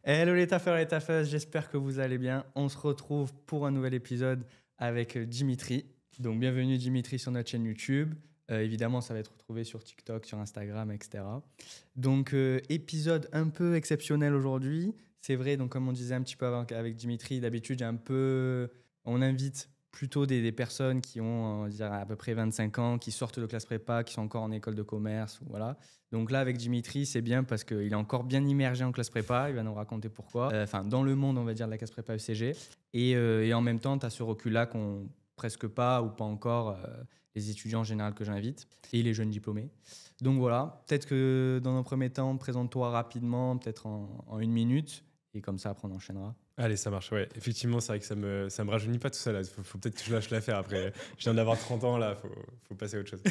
Hello les taffeurs et les taffeuses, j'espère que vous allez bien. On se retrouve pour un nouvel épisode avec Dimitri. Donc bienvenue Dimitri sur notre chaîne YouTube. Évidemment, ça va être retrouvé sur TikTok, sur Instagram, etc. Donc épisode un peu exceptionnel aujourd'hui. C'est vrai, donc comme on disait un petit peu avant avec Dimitri, d'habitude on invite plutôt des personnes qui ont on va dire, à peu près 25 ans, qui sortent de classe prépa, qui sont encore en école de commerce, voilà. Donc là, avec Dimitri, c'est bien parce qu'il est encore bien immergé en classe prépa. Il va nous raconter pourquoi. Enfin, dans le monde, on va dire, de la classe prépa ECG. Et en même temps, tu as ce recul-là qu'ont presque pas ou pas encore les étudiants en général que j'invite et les jeunes diplômés. Donc voilà, peut-être que dans un premier temps, présente-toi rapidement, peut-être en 1 minute. Et comme ça, après, on enchaînera. Allez, ça marche, ouais. Effectivement, c'est vrai que ça me rajeunit pas tout ça, là. Faut peut-être que je lâche l'affaire après. Je viens d'avoir 30 ans, là, faut passer à autre chose.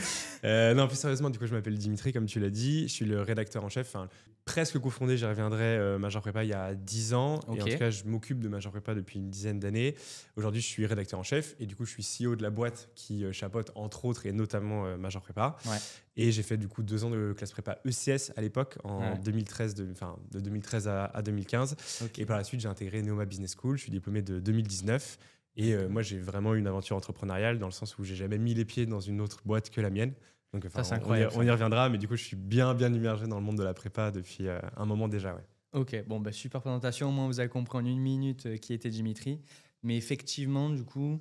Non, plus sérieusement, du coup, je m'appelle Dimitri, comme tu l'as dit. Je suis le rédacteur en chef, presque cofondé, j'y reviendrai, Major Prépa il y a 10 ans. Ok. Et en tout cas, je m'occupe de Major Prépa depuis une dizaine d'années. Aujourd'hui, je suis rédacteur en chef et du coup, je suis CEO de la boîte qui chapeaute, entre autres, et notamment Major Prépa. Ouais. Et j'ai fait du coup 2 ans de classe prépa ECS à l'époque, en 2013, de 2013 à 2015. Okay. Et par la suite, j'ai intégré Neoma Business School. Je suis diplômé de 2019. Et moi, j'ai vraiment une aventure entrepreneuriale dans le sens où j'ai jamais mis les pieds dans une autre boîte que la mienne. Donc, ça, c'est incroyable. On y reviendra, mais du coup, je suis bien immergé dans le monde de la prépa depuis un moment déjà. Ouais. Ok, bon, bah, super présentation. Au moins, vous avez compris en 1 minute qui était Dimitri. Mais effectivement, du coup,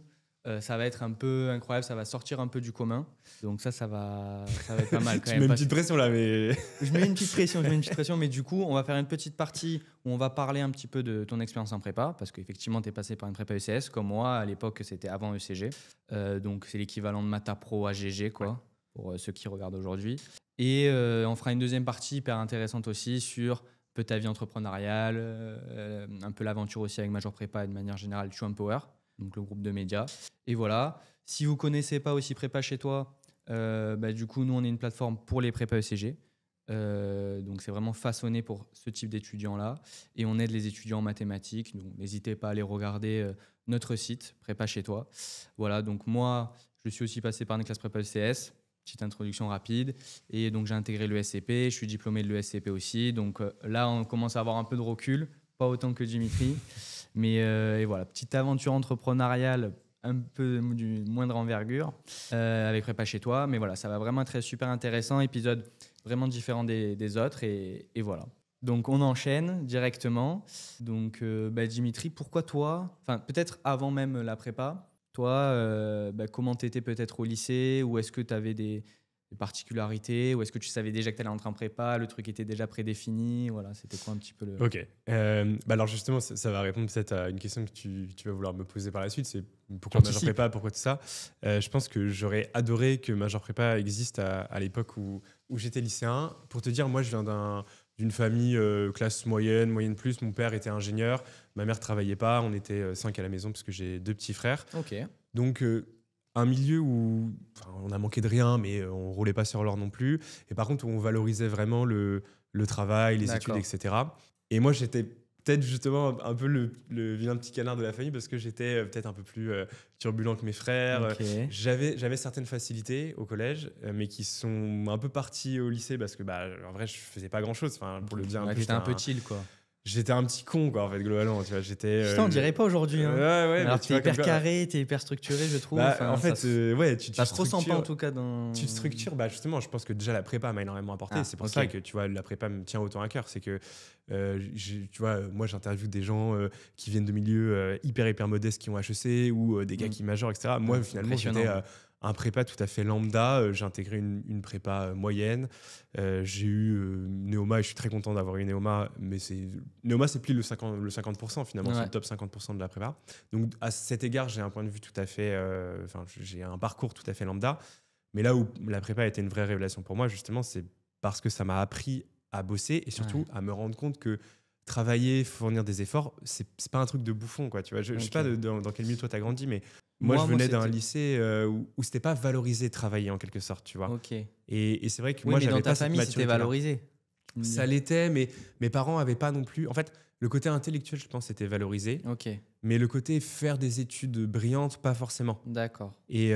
ça va être un peu incroyable. Ça va sortir un peu du commun. Donc ça va être pas mal quand même. Tu mets une petite pression là, mais... Je mets une petite pression. Mais du coup, on va faire une petite partie où on va parler un petit peu de ton expérience en prépa. Parce qu'effectivement, tu es passé par une prépa ECS. Comme moi, à l'époque, c'était avant ECG. Donc, c'est l'équivalent de Mata Pro AGG, quoi, ouais. Pour ceux qui regardent aujourd'hui. Et on fera une deuxième partie hyper intéressante aussi sur un peu ta vie entrepreneuriale, un peu l'aventure aussi avec Major Prépa et de manière générale True Empower, donc le groupe de médias. Et voilà, si vous ne connaissez pas aussi Prépa chez toi, du coup, nous, on est une plateforme pour les prépas ECG. Donc, c'est vraiment façonné pour ce type d'étudiants-là. Et on aide les étudiants en mathématiques. Donc, n'hésitez pas à aller regarder notre site, Prépa chez toi. Voilà, donc moi, je suis aussi passé par une classe prépa ECS. Petite introduction rapide. Et donc, j'ai intégré l'ESCP. Je suis diplômé de l'ESCP aussi. Donc là, on commence à avoir un peu de recul. Pas autant que Dimitri. Mais et voilà, petite aventure entrepreneuriale un peu du moindre envergure avec Prépa chez toi. Mais voilà, ça va vraiment être super intéressant. Épisode vraiment différent des autres. Et voilà. Donc, on enchaîne directement. Donc, Dimitri, pourquoi toi, enfin peut-être avant même la prépa, toi, comment tu étais peut-être au lycée? Ou est-ce que tu avais des particularités? Ou est-ce que tu savais déjà que tu allais entrer en prépa? Le truc était déjà prédéfini? Voilà, c'était quoi un petit peu le... Ok. Alors justement, ça va répondre peut-être à une question que tu vas vouloir me poser par la suite. C'est pourquoi Major Prépa? Pourquoi tout ça? Je pense que j'aurais adoré que Major Prépa existe à l'époque où j'étais lycéen. Pour te dire, moi, je viens d'une famille classe moyenne plus. Mon père était ingénieur, ma mère travaillait pas. On était 5 à la maison parce que j'ai 2 petits frères. Ok. Donc, un milieu où on a manqué de rien, mais on roulait pas sur l'or non plus. Et par contre, où on valorisait vraiment le travail, les études, etc. Et moi, j'étais peut-être justement un peu le vilain petit canard de la famille parce que j'étais peut-être un peu plus turbulent que mes frères. Okay. J'avais certaines facilités au collège, mais qui sont un peu parties au lycée parce que en vrai, je faisais pas grand-chose. Pour le dire un peu, j'étais un peu chill, quoi. J'étais un petit con, quoi, en fait, globalement. Tu vois, Putain, on dirait pas aujourd'hui. Hein. Ouais, alors, t'es hyper carré, t'es hyper structuré, je trouve. En fait, ça se ressent pas en tout cas dans. Tu te structures, justement, je pense que déjà la prépa m'a énormément apporté. C'est pour ça que tu vois, la prépa me tient autant à cœur. C'est que, tu vois, moi, j'interviewe des gens qui viennent de milieux hyper modestes qui ont HEC ou des gars qui majorent, etc. Moi, finalement, j'étais un prépa tout à fait lambda. J'ai intégré une prépa moyenne. J'ai eu Neoma et je suis très content d'avoir eu Neoma. Mais Neoma, c'est pile le 50% finalement. Ouais. C'est le top 50% de la prépa. Donc, à cet égard, j'ai un point de vue tout à fait... j'ai un parcours tout à fait lambda. Mais là où la prépa a été une vraie révélation pour moi, justement, c'est parce que ça m'a appris à bosser et surtout à me rendre compte que travailler, fournir des efforts, c'est pas un truc de bouffon, quoi. Tu vois, je sais pas dans quel milieu toi t'as grandi, mais moi je venais d'un lycée où c'était pas valorisé travailler en quelque sorte, tu vois. Okay. Et c'est vrai que moi j'avais pas cette maturité. Dans ta famille, c'était valorisé. Ça l'était, mais mes parents avaient pas non plus. En fait, le côté intellectuel, je pense, c'était valorisé. Okay. Mais le côté faire des études brillantes, pas forcément. D'accord. Et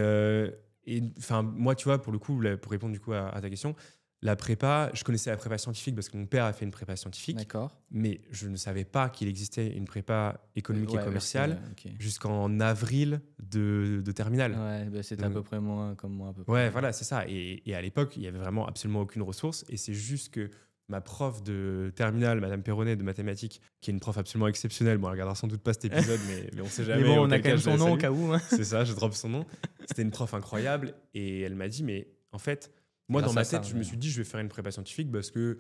moi, tu vois, pour le coup, pour répondre du coup à ta question, La prépa, je connaissais la prépa scientifique parce que mon père a fait une prépa scientifique, D'accord. mais je ne savais pas qu'il existait une prépa économique et Ouais, commerciale ok. jusqu'en avril de terminale. Ouais, bah, c'était à Donc, peu près moi, comme moi à peu ouais, près. voilà, c'est ça. Et à l'époque, il y avait vraiment absolument aucune ressource. Et c'est juste que ma prof de terminale, Madame Perronnet de mathématiques, qui est une prof absolument exceptionnelle, bon, elle regardera sans doute pas cet épisode, mais on sait jamais. Mais bon, on a auquel quand cas même je son la nom au salue. cas où, hein. C'est ça, je drop son nom. C'était une prof incroyable. Et elle m'a dit, mais en fait, moi, dans Grâce ma à ça, tête, je me suis dit, je vais faire une prépa scientifique parce que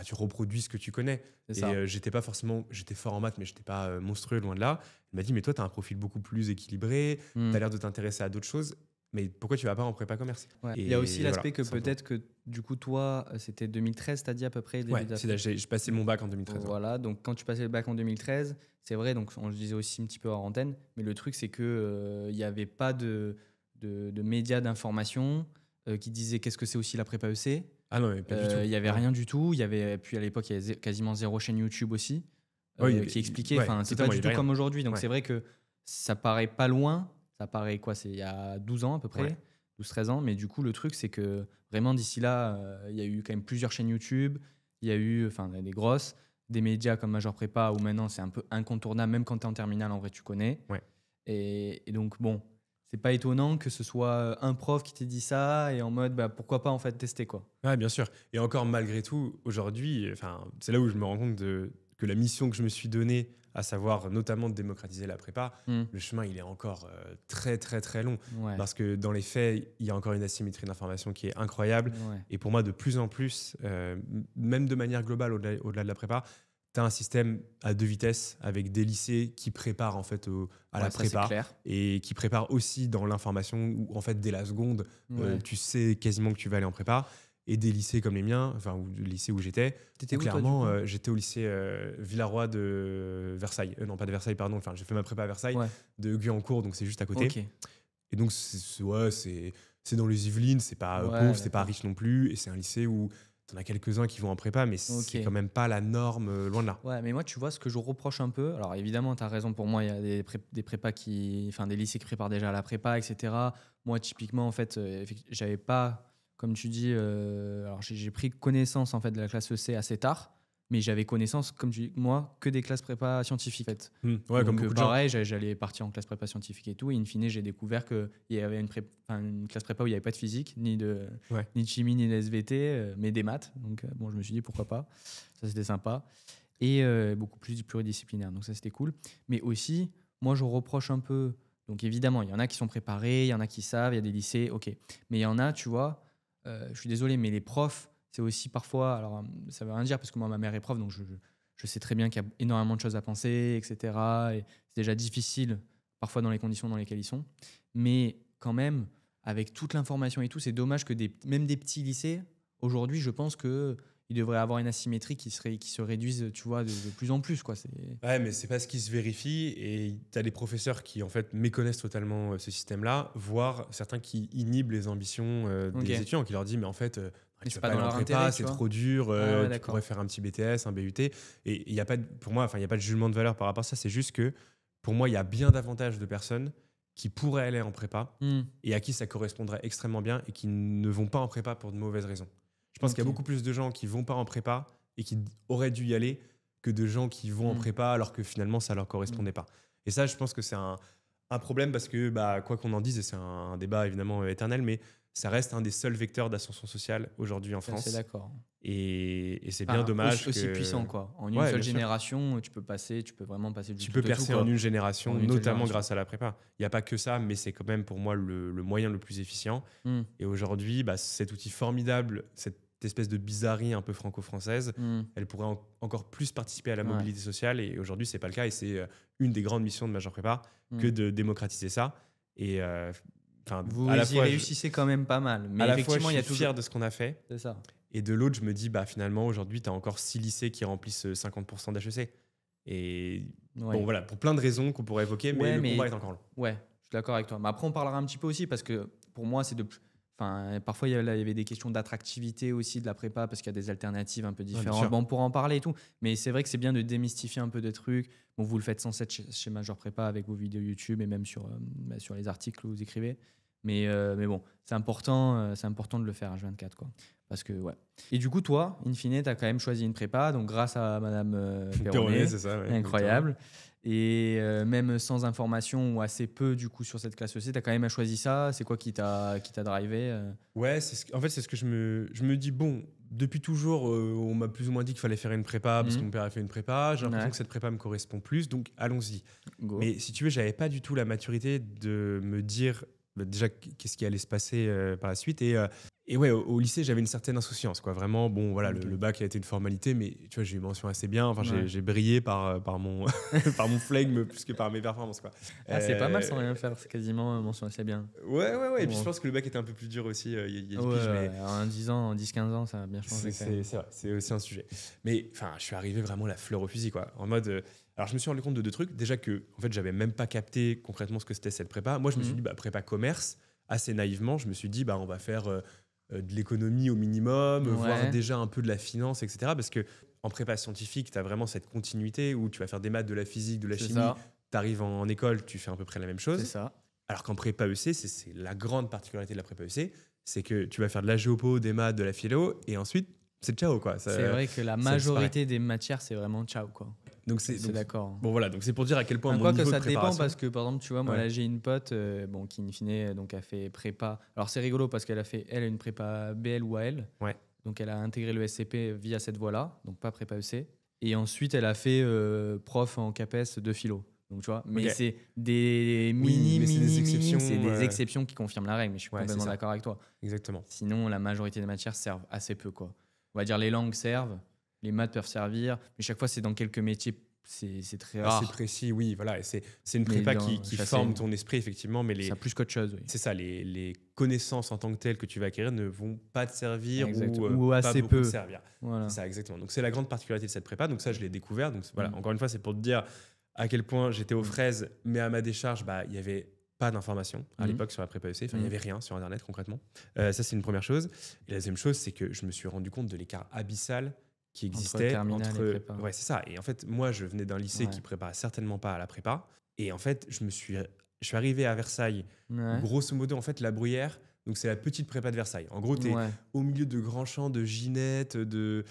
tu reproduis ce que tu connais. C'est Et ça. j'étais pas forcément, j'étais fort en maths, mais j'étais pas monstrueux, loin de là. Elle m'a dit, mais toi, tu as un profil beaucoup plus équilibré, Hmm. tu as l'air de t'intéresser à d'autres choses, mais pourquoi tu vas pas en prépa commerce? Ouais. Et Il y a aussi l'aspect voilà, que simplement. peut-être que du coup, toi, c'était 2013, t'as dit à peu près, début Ouais, d'après. j'ai passé mon bac en 2013. Ouais. Voilà, donc quand tu passais le bac en 2013, c'est vrai, donc on le disait aussi un petit peu hors antenne, mais le truc, c'est que il n'y avait pas de médias d'information qui disaient qu'est-ce que c'est aussi la prépa EC. Ah non, mais pas du tout. Il n'y avait Ouais. rien du tout. Il y avait, puis à l'époque, il y avait quasiment zéro chaîne YouTube aussi Ouais, il y avait- qui expliquait. ouais, Enfin, c'est pas totalement, du il y tout avait rien. comme aujourd'hui. Donc Ouais. c'est vrai que ça paraît pas loin. Ça paraît quoi? C'est il y a 12 ans à peu près, Ouais. 12-13 ans. Mais du coup, le truc, c'est que vraiment d'ici là, il y a eu quand même plusieurs chaînes YouTube. Il y a eu enfin, des grosses, des médias comme Major Prépa où maintenant c'est un peu incontournable. Même quand tu es en terminale, en vrai, tu connais. Ouais. Et donc, bon, c'est pas étonnant que ce soit un prof qui t'ait dit ça et en mode bah, pourquoi pas en fait tester quoi. Ouais, bien sûr. Et encore malgré tout, aujourd'hui, c'est là où je me rends compte que la mission que je me suis donnée, à savoir notamment de démocratiser la prépa, Hmm. le chemin, il est encore très, très, très long. Ouais. Parce que dans les faits, il y a encore une asymétrie d'information qui est incroyable. Ouais. Et pour moi, de plus en plus, même de manière globale, au-delà de la prépa, tu as un système à deux vitesses avec des lycées qui préparent en fait à la Ouais, ça, c'est prépa clair. et qui préparent aussi dans l'information où en fait dès la seconde, Ouais. tu sais quasiment que tu vas aller en prépa. Et des lycées comme les miens, enfin, ou le lycée où j'étais, T'étais où, toi, clairement, du coup j'étais au lycée Villaroy de Versailles. Non, pas de Versailles, pardon. Enfin, j'ai fait ma prépa à Versailles, Ouais. de Guyancourt, donc c'est juste à côté. Ok. Et donc, c'est dans les Yvelines, c'est pas Ouais, pauvre, c'est pas d'accord. riche non plus. Et c'est un lycée où t'en as quelques-uns qui vont en prépa, mais c'est Ok. quand même pas la norme, loin de là. Ouais, mais moi, tu vois, ce que je reproche un peu, alors évidemment, tu as raison, pour moi, il y a des prépas enfin, des lycées qui préparent déjà à la prépa, etc. Moi, typiquement, en fait, j'avais pas, comme tu dis, alors j'ai pris connaissance, en fait, de la classe EC assez tard, mais j'avais connaissance, comme tu dis, moi, que des classes prépa scientifiques, en fait. Ouais, comme Donc, beaucoup de gens. pareil, j'allais partir en classe prépa scientifique et tout, et in fine, j'ai découvert qu'il y avait une classe prépa où il n'y avait pas de physique, Ouais. ni de chimie, ni de SVT, mais des maths. Donc, bon, je me suis dit, pourquoi pas. Ça, c'était sympa. Et beaucoup plus pluridisciplinaire. Donc, ça, c'était cool. Mais aussi, moi, je reproche un peu. Donc, évidemment, il y en a qui sont préparés, il y en a qui savent, il y a des lycées, ok. Mais il y en a, tu vois, je suis désolé, mais les profs, c'est aussi parfois. Alors, ça veut rien dire parce que moi, ma mère est prof, donc je sais très bien qu'il y a énormément de choses à penser, etc. Et c'est déjà difficile, parfois, dans les conditions dans lesquelles ils sont. Mais quand même, avec toute l'information et tout, c'est dommage que même des petits lycées, aujourd'hui, je pense que il devrait avoir une asymétrie qui se réduise, tu vois, de plus en plus, quoi. Ouais, mais c'est pas ce qui se vérifie. Et tu as des professeurs qui, en fait, méconnaissent totalement ce système-là, voire certains qui inhibent les ambitions Ok. des étudiants, qui leur disent, mais en fait, Mais tu c'est vas pas pas dans aller en leur prépa, intérêt, tu c'est vois. trop dur, Ah ouais, tu d'accord. pourrais faire un petit BTS, un BUT. Et il y a pas pour moi, il n'y a pas de jugement de valeur par rapport à ça. C'est juste que, pour moi, il y a bien davantage de personnes qui pourraient aller en prépa Hmm. et à qui ça correspondrait extrêmement bien et qui ne vont pas en prépa pour de mauvaises raisons. Je pense qu'il y a Ok. beaucoup plus de gens qui vont pas en prépa et qui auraient dû y aller que de gens qui vont en Mm. prépa alors que finalement ça leur correspondait pas. Et ça, je pense que c'est un problème parce que, quoi qu'on en dise, et c'est un débat évidemment éternel, mais ça reste un des seuls vecteurs d'ascension sociale aujourd'hui en C'est France. d'accord. Et c'est Enfin, bien dommage aussi que puissant, quoi. En une Ouais, seule bien sûr. génération, tu peux vraiment passer du Tu tout peux au tout, percer quoi. en une génération, En une seule notamment génération. grâce à la prépa. Il n'y a pas que ça, mais c'est quand même pour moi le moyen le plus efficient. Hmm. Et aujourd'hui, cet outil formidable, cette espèce de bizarrerie un peu franco-française, Hmm. elle pourrait encore plus participer à la Ouais. mobilité sociale. Et aujourd'hui, c'est pas le cas. Et c'est une des grandes missions de Major Prépa que Hmm. de démocratiser ça. Et Vous à la y fois, réussissez quand même pas mal. Mais à la fois, effectivement, je il y suis a fier toujours. de ce qu'on a fait. C'est ça. Et de l'autre, je me dis, finalement, aujourd'hui, tu as encore 6 lycées qui remplissent 50% d'HEC. Et Ouais. bon, voilà, pour plein de raisons qu'on pourrait évoquer, mais Ouais, le mais- combat est encore long. Ouais, je suis d'accord avec toi. Mais après, on parlera un petit peu aussi parce que pour moi, Enfin, parfois, il y avait des questions d'attractivité aussi de la prépa parce qu'il y a des alternatives un peu bien différentes. sûr. Bon, on pourra en parler et tout. Mais c'est vrai que c'est bien de démystifier un peu des trucs. Bon, vous le faites sans cesse chez Major Prépa avec vos vidéos YouTube et même sur les articles que vous écrivez. Mais bon, c'est important de le faire H24, quoi. Parce que, ouais. Et du coup, toi, in fine, tu as quand même choisi une prépa, donc grâce à Madame Perronnet, c'est ça, ouais, incroyable. Et même sans information ou assez peu du coup sur cette classe EC, tu as quand même choisi ça. C'est quoi qui t'a drivé Ouais, en fait, c'est ce que je me dis. Bon, depuis toujours, on m'a plus ou moins dit qu'il fallait faire une prépa parce que mon père a fait une prépa. J'ai l'impression que cette prépa me correspond plus, donc allons-y. Go. Mais si tu veux, j'avais pas du tout la maturité de me dire déjà qu'est-ce qui allait se passer par la suite. Et ouais, au lycée, j'avais une certaine insouciance, quoi. Vraiment, bon, voilà, le bac a été une formalité, mais tu vois, j'ai eu mention assez bien. Enfin, j'ai brillé par mon, par mon flegme plus que par mes performances, quoi. C'est pas mal sans rien faire, c'est quasiment mention assez bien. Ouais. Et puis je pense que le bac était un peu plus dur aussi. Il y a 10 piges, mais en 10 ans, en 10-15 ans, ça a bien changé. C'est vrai, c'est aussi un sujet. Mais enfin, je suis arrivé vraiment la fleur au fusil, quoi. En mode. Alors, je me suis rendu compte de deux trucs. Déjà que, en fait, j'avais même pas capté concrètement ce que c'était cette prépa. Moi, je me suis dit, prépa commerce, assez naïvement, je me suis dit, on va faire de l'économie au minimum, voire déjà un peu de la finance, etc. Parce que en prépa scientifique, tu as vraiment cette continuité où tu vas faire des maths, de la physique, de la chimie. Tu arrives en école, tu fais à peu près la même chose. C'est ça. Alors qu'en prépa EC, c'est la grande particularité de la prépa EC, c'est que tu vas faire de la géopo, des maths, de la philo, et ensuite, c'est ciao, quoi. C'est vrai que la majorité des matières, c'est vraiment ciao, quoi. Donc c'est d'accord. Bon, voilà, donc c'est pour dire à quel point mon niveau que ça de préparation... dépend parce que par exemple, tu vois, moi là j'ai une pote qui in fine donc a fait prépa. Alors c'est rigolo parce qu'elle a fait une prépa BL ou AL. Ouais. Donc elle a intégré le SCP via cette voie-là, donc pas prépa EC. Et ensuite elle a fait prof en CAPES de philo. Donc tu vois, mais c'est des des exceptions qui confirment la règle, mais je suis complètement d'accord avec toi. Exactement. Sinon la majorité des matières servent assez peu, quoi. On va dire les langues servent. Les maths peuvent servir, mais chaque fois, c'est dans quelques métiers, c'est très rare. C'est précis, oui, voilà. C'est une prépa qui forme ton esprit, effectivement. Mais ça plus qu'autre chose, oui. C'est ça, les connaissances en tant que telles que tu vas acquérir ne vont pas te servir ou assez pas peu. Te servir. Voilà. C'est ça, exactement. Donc, c'est la grande particularité de cette prépa. Donc, ça, je l'ai découvert. Donc, voilà, encore une fois, c'est pour te dire à quel point j'étais aux fraises, mais à ma décharge, il y avait pas d'informations à l'époque sur la prépa EC. Enfin, il n'y avait rien sur Internet, concrètement. Ça, c'est une première chose. Et la deuxième chose, c'est que je me suis rendu compte de l'écart abyssal qui existait entre ouais, c'est ça. Et en fait, moi, je venais d'un lycée qui préparait certainement pas à la prépa. Et en fait, je suis arrivé à Versailles. Grosso modo, en fait, la Bruyère, donc c'est la petite prépa de Versailles. En gros, tu es au milieu de grands champs de Ginette, de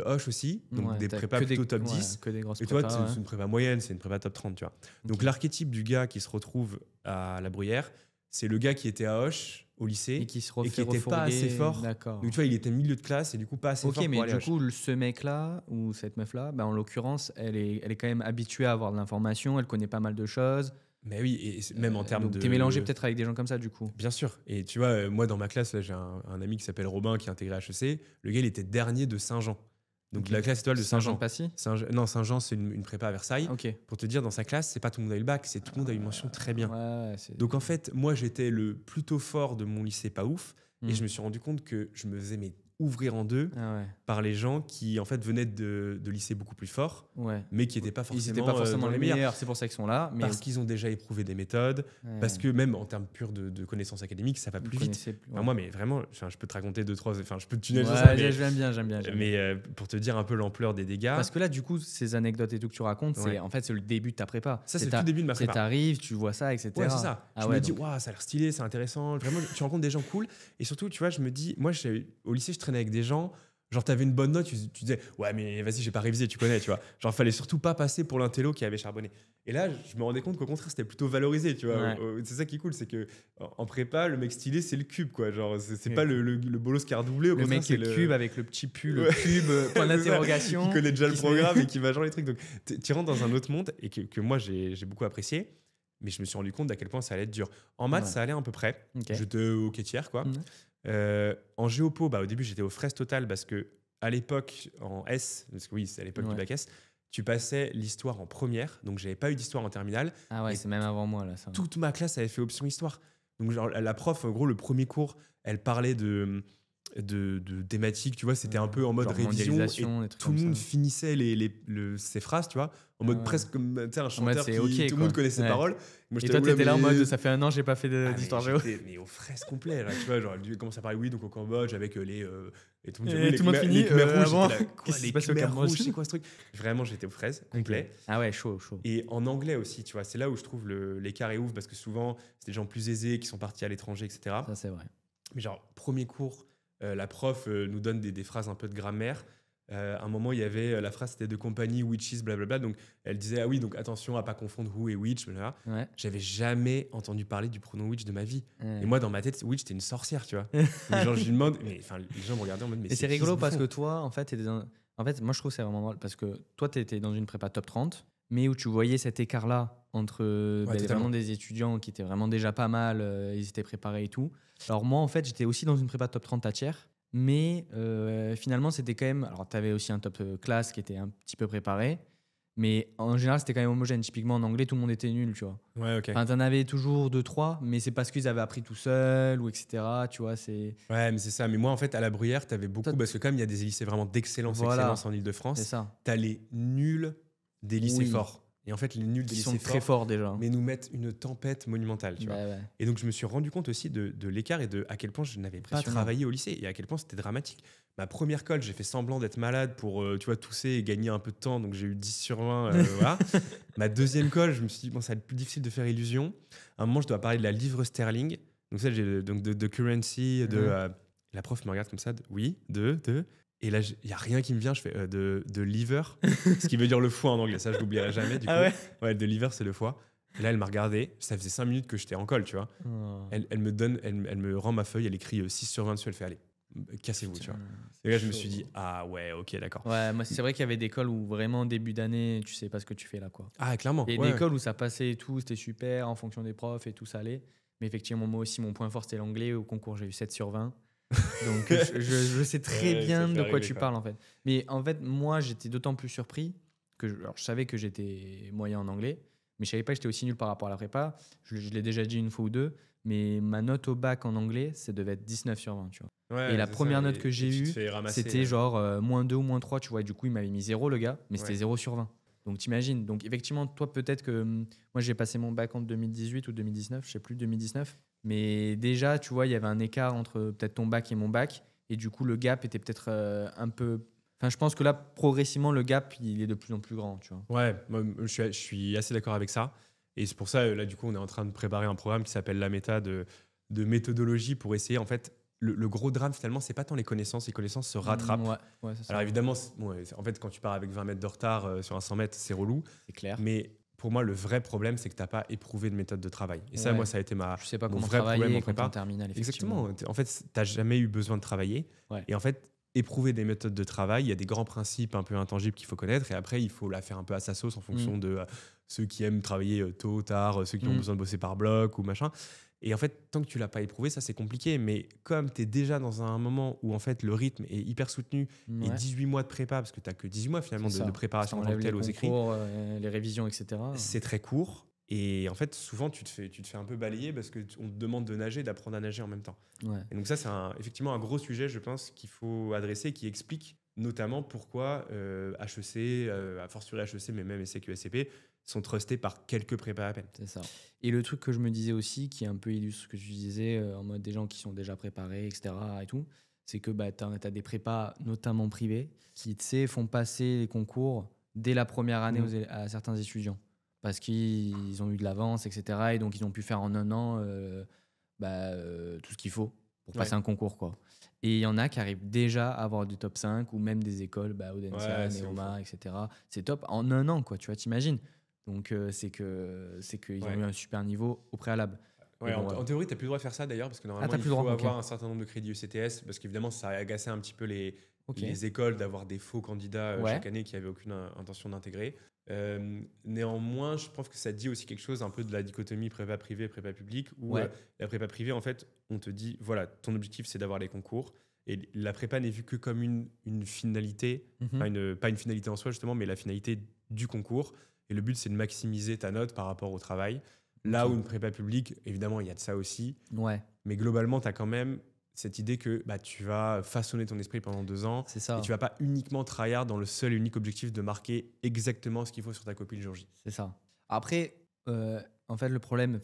Hoche aussi. Donc des prépas plutôt top 10. Que des grosses et toi, c'est une prépa moyenne, c'est une prépa top 30, tu vois. Donc l'archétype du gars qui se retrouve à la Bruyère, c'est le gars qui était à Hoche au lycée et qui n'était pas assez fort. D'accord. Donc tu vois, il était milieu de classe et du coup pas assez fort pour aller à Hoche. Ok, mais du coup, ce mec-là ou cette meuf-là, en l'occurrence, elle est quand même habituée à avoir de l'information, elle connaît pas mal de choses. Mais oui, et même en termes de... T'es mélangé peut-être avec des gens comme ça, du coup. Bien sûr. Et tu vois, moi, dans ma classe, là, j'ai un ami qui s'appelle Robin qui a intégré HEC. Le gars, il était dernier de Saint-Jean. Donc, la classe étoile de Saint-Jean. Saint-Jean-Passy Non, Saint-Jean, c'est une prépa à Versailles. Okay. Pour te dire, dans sa classe, c'est pas tout le monde a eu le bac, c'est tout le monde a eu une mention très bien. Donc, en fait, moi, j'étais le plutôt fort de mon lycée, pas ouf. Et je me suis rendu compte que je me faisais ouvrir en deux par les gens qui en fait venaient de lycées beaucoup plus forts, mais qui n'étaient pas forcément les meilleurs. C'est pour ça qu'ils sont là. Mais parce qu'ils ont déjà éprouvé des méthodes, parce que même en termes purs de connaissances académiques, ça va plus vite. Moi, mais vraiment, je peux te raconter je peux te tunnel sur ça. J'aime bien. Mais pour te dire un peu l'ampleur des dégâts. Parce que là, du coup, ces anecdotes et tout que tu racontes, c'est le début de ta prépa. Ça, c'est le tout début de ma prépa. T'arrives, tu vois ça, etc. Ouais, c'est ça. Je me dis, ça a l'air stylé, c'est intéressant. Vraiment, tu rencontres des gens cool. Et surtout, tu vois, je me dis, moi, au lycée, je traînais avec des gens. Genre, t'avais une bonne note, tu disais, ouais, mais vas-y, j'ai pas révisé, tu connais, tu vois. Genre, fallait surtout pas passer pour l'intello qui avait charbonné. Et là, je me rendais compte qu'au contraire, c'était plutôt valorisé, tu vois. C'est ça qui est cool, c'est que en prépa, le mec stylé, c'est le cube, quoi. Genre, c'est pas le bolos qui a redoublé. Le mec, c'est le cube avec le petit pull, le cube, point d'interrogation. Qui connaît déjà le programme et qui va genre les trucs. Donc, tu rentres dans un autre monde et que moi, j'ai beaucoup apprécié. Mais je me suis rendu compte d'à quel point ça allait être dur. En maths, ça allait à peu près. J'étais au tiers, quoi. En géopo, au début, j'étais aux fraises totales parce que à l'époque, en S, parce que oui, c'est à l'époque du bac S, tu passais l'histoire en première. Donc, j'avais pas eu d'histoire en terminale. Ah ouais, c'est même avant moi, là, ça. Toute ma classe avait fait option histoire. Donc, genre, la prof, en gros, le premier cours, elle parlait de de thématiques, tu vois, c'était un peu en mode Genre révision mondialisation, et des trucs tout le comme monde ça. finissait ces phrases, tu vois, en mode presque comme tu sais, un En mode, chanteur c'est qui OK, tout le quoi. monde connaît ses Ouais. paroles. Moi, Et j'étais toi, oula, t'étais là en mode, mais ça fait 1 an, j'ai pas fait mais d'histoire géo. j'étais mais aux fraises complet là, tu vois, genre lui commence à parler oui, donc au Cambodge avec et tout le monde dit, Et oui, tout le monde finit, les Khmers rouges, avant, j'étais là, quoi, qu'est-ce qui les se passe au Khmers Cambodge? rouges, c'est quoi ce truc? Vraiment, j'étais aux fraises complet. Ah ouais, chaud. Et en anglais aussi, tu vois, c'est là où je trouve l'écart est ouf parce que souvent, c'est des gens plus aisés qui sont partis à l'étranger, etc. Ça, c'est vrai. Mais genre, premier cours, la prof nous donne des phrases un peu de grammaire. À un moment, il y avait la phrase, c'était de compagnie, witches, blablabla. Donc, elle disait, ah oui, donc attention à pas confondre who et which, blablabla. Ouais. J'avais jamais entendu parler du pronom witch de ma vie. Ouais. Et moi, dans ma tête, witch, c'était une sorcière, tu vois. Donc, genre, je lui demande, mais enfin, les gens me regardaient en mode, mais Et c'est qui rigolo ce parce que bouffon toi, en fait, en fait, moi, je trouve que c'est vraiment drôle parce que toi, tu étais dans une prépa top 30, mais où tu voyais cet écart-là entre totalement. vraiment des étudiants qui étaient vraiment déjà pas mal, ils étaient préparés et tout. Alors moi, en fait, j'étais aussi dans une prépa top 30 à tiers, mais finalement, c'était quand même... Alors, tu avais aussi un top classe qui était un petit peu préparé, mais en général, c'était quand même homogène. Typiquement, en anglais, tout le monde était nul, tu vois. Ouais, ok. Enfin, t'en avais toujours 2-3, mais c'est parce qu'ils avaient appris tout seuls ou etc. Tu vois, c'est Ouais, mais c'est ça. Mais moi, en fait, à la Bruyère, t'avais beaucoup, Toi, parce que comme il y a des lycées vraiment d'excellence, Voilà. excellence en c'est Ile-de-France, ça. t'as les nuls des lycées Oui. forts. Et en fait, les nuls des Qui lycées sont très forts déjà. mais nous mettent une tempête monumentale, tu vois. Ouais. Et donc, je me suis rendu compte aussi de l'écart et de à quel point je n'avais pas Impressionnant. travaillé au lycée et à quel point c'était dramatique. Ma première colle, j'ai fait semblant d'être malade pour, tu vois, tousser et gagner un peu de temps. Donc, j'ai eu 10 sur 20. Voilà. Ma deuxième colle, je me suis dit, bon, ça va être plus difficile de faire illusion. À un moment, je dois parler de la livre sterling. Donc, ça, j'ai donc de currency, la prof me regarde comme ça, oui, de. Et là, il n'y a rien qui me vient. Je fais de liver, ce qui veut dire le foie en anglais. Ça, je l'oublierai jamais. Du coup. Ouais, de liver, c'est le foie. Et là, elle m'a regardé. Ça faisait 5 minutes que j'étais en colle, tu vois. Elle me rend ma feuille. Elle écrit 6 sur 20 dessus. Elle fait, allez, cassez-vous, tu vois. Et là, je me suis dit, ah ouais, ok, d'accord. Ouais, moi, c'est vrai qu'il y avait des écoles où vraiment, début d'année, tu sais pas ce que tu fais là, quoi. Ah, clairement. Et ouais. des écoles où ça passait et tout, c'était super en fonction des profs et tout, ça allait. Mais effectivement, moi aussi, mon point fort, c'était l'anglais. Au concours, j'ai eu 7 sur 20. Donc, je sais très bien de quoi tu parles, en fait. Mais en fait, moi, j'étais d'autant plus surpris que alors, je savais que j'étais moyen en anglais, mais je savais pas que j'étais aussi nul par rapport à la prépa. Je l'ai déjà dit une fois ou deux, mais ma note au bac en anglais, ça devait être 19 sur 20, tu vois. Ouais, et la c'est première ça. note que j'ai eue, c'était genre -2 ou -3, tu vois. Et du coup, il m'avait mis 0, le gars, mais c'était 0 sur 20. Donc, t'imagines. Donc, effectivement, toi, peut-être que moi, j'ai passé mon bac en 2018 ou 2019, je sais plus, 2019. Mais déjà, tu vois, il y avait un écart entre peut-être ton bac et mon bac. Et du coup, le gap était peut-être un peu. Enfin, je pense que là, progressivement, le gap, il est de plus en plus grand, tu vois. Ouais, moi, je suis assez d'accord avec ça. Et c'est pour ça, là, du coup, on est en train de préparer un programme qui s'appelle la méta de méthodologie pour essayer, en fait, le gros drame, finalement, c'est pas tant les connaissances se rattrapent. Ouais, c'est ça. Alors évidemment, en fait, quand tu pars avec 20 mètres de retard sur un 100 mètres, c'est relou. C'est clair. Mais pour moi, le vrai problème, c'est que tu n'as pas éprouvé de méthode de travail. Et ça, moi, ça a été Je sais pas mon comment vrai problème travailler en quand t'es prépa. en terminale, effectivement. Exactement. En fait, tu n'as jamais eu besoin de travailler. Ouais. Et en fait, éprouver des méthodes de travail, il y a des grands principes un peu intangibles qu'il faut connaître. Et après, il faut la faire un peu à sa sauce en fonction de ceux qui aiment travailler tôt ou tard, ceux qui ont besoin de bosser par bloc ou machin. Et en fait, tant que tu l'as pas éprouvé, ça c'est compliqué. Mais comme tu es déjà dans un moment où en fait le rythme est hyper soutenu et 18 mois de prépa, parce que tu n'as que 18 mois finalement de préparation en tant que telle aux écrits, les révisions, etc. c'est très court. Et en fait, souvent, tu te fais un peu balayer parce qu'on te demande de nager, d'apprendre à nager en même temps. Ouais. Et donc ça, c'est effectivement un gros sujet, je pense, qu'il faut adresser, qui explique notamment pourquoi HEC, a fortiori HEC, mais même SEC, SCP, sont trustés par quelques prépas à peine. C'est ça. Et le truc que je me disais aussi, qui est un peu illustre ce que tu disais, en mode des gens qui sont déjà préparés, etc. et tout, c'est que tu as des prépas, notamment privés, qui, tu sais, font passer les concours dès la première année à certains étudiants. Parce qu'ils ont eu de l'avance, etc. Et donc, ils ont pu faire en un an tout ce qu'il faut pour passer un concours, quoi. Et il y en a qui arrivent déjà à avoir du top 5 ou même des écoles, Audencia, Neoma, etc. C'est top en un an, quoi. Tu vois, t'imagines. Donc, c'est qu'ils ont eu un super niveau au préalable. Ouais, en théorie, tu n'as plus le droit de faire ça d'ailleurs, parce que normalement, il faut avoir un certain nombre de crédits ECTS, parce qu'évidemment, ça a agacé un petit peu les écoles d'avoir des faux candidats chaque année qui n'avaient aucune intention d'intégrer. Néanmoins, je pense que ça dit aussi quelque chose un peu de la dichotomie prépa privée, prépa publique, où la prépa privée, en fait, on te dit, voilà, ton objectif, c'est d'avoir les concours. Et la prépa n'est vue que comme une finalité, pas une finalité en soi, justement, mais la finalité du concours. Et le but, c'est de maximiser ta note par rapport au travail. Là où une prépa publique, évidemment, il y a de ça aussi. Ouais. Mais globalement, tu as quand même cette idée que tu vas façonner ton esprit pendant 2 ans. C'est ça. Et tu vas pas uniquement tryhard dans le seul et unique objectif de marquer exactement ce qu'il faut sur ta copie le jour J. C'est ça. Après, en fait, le problème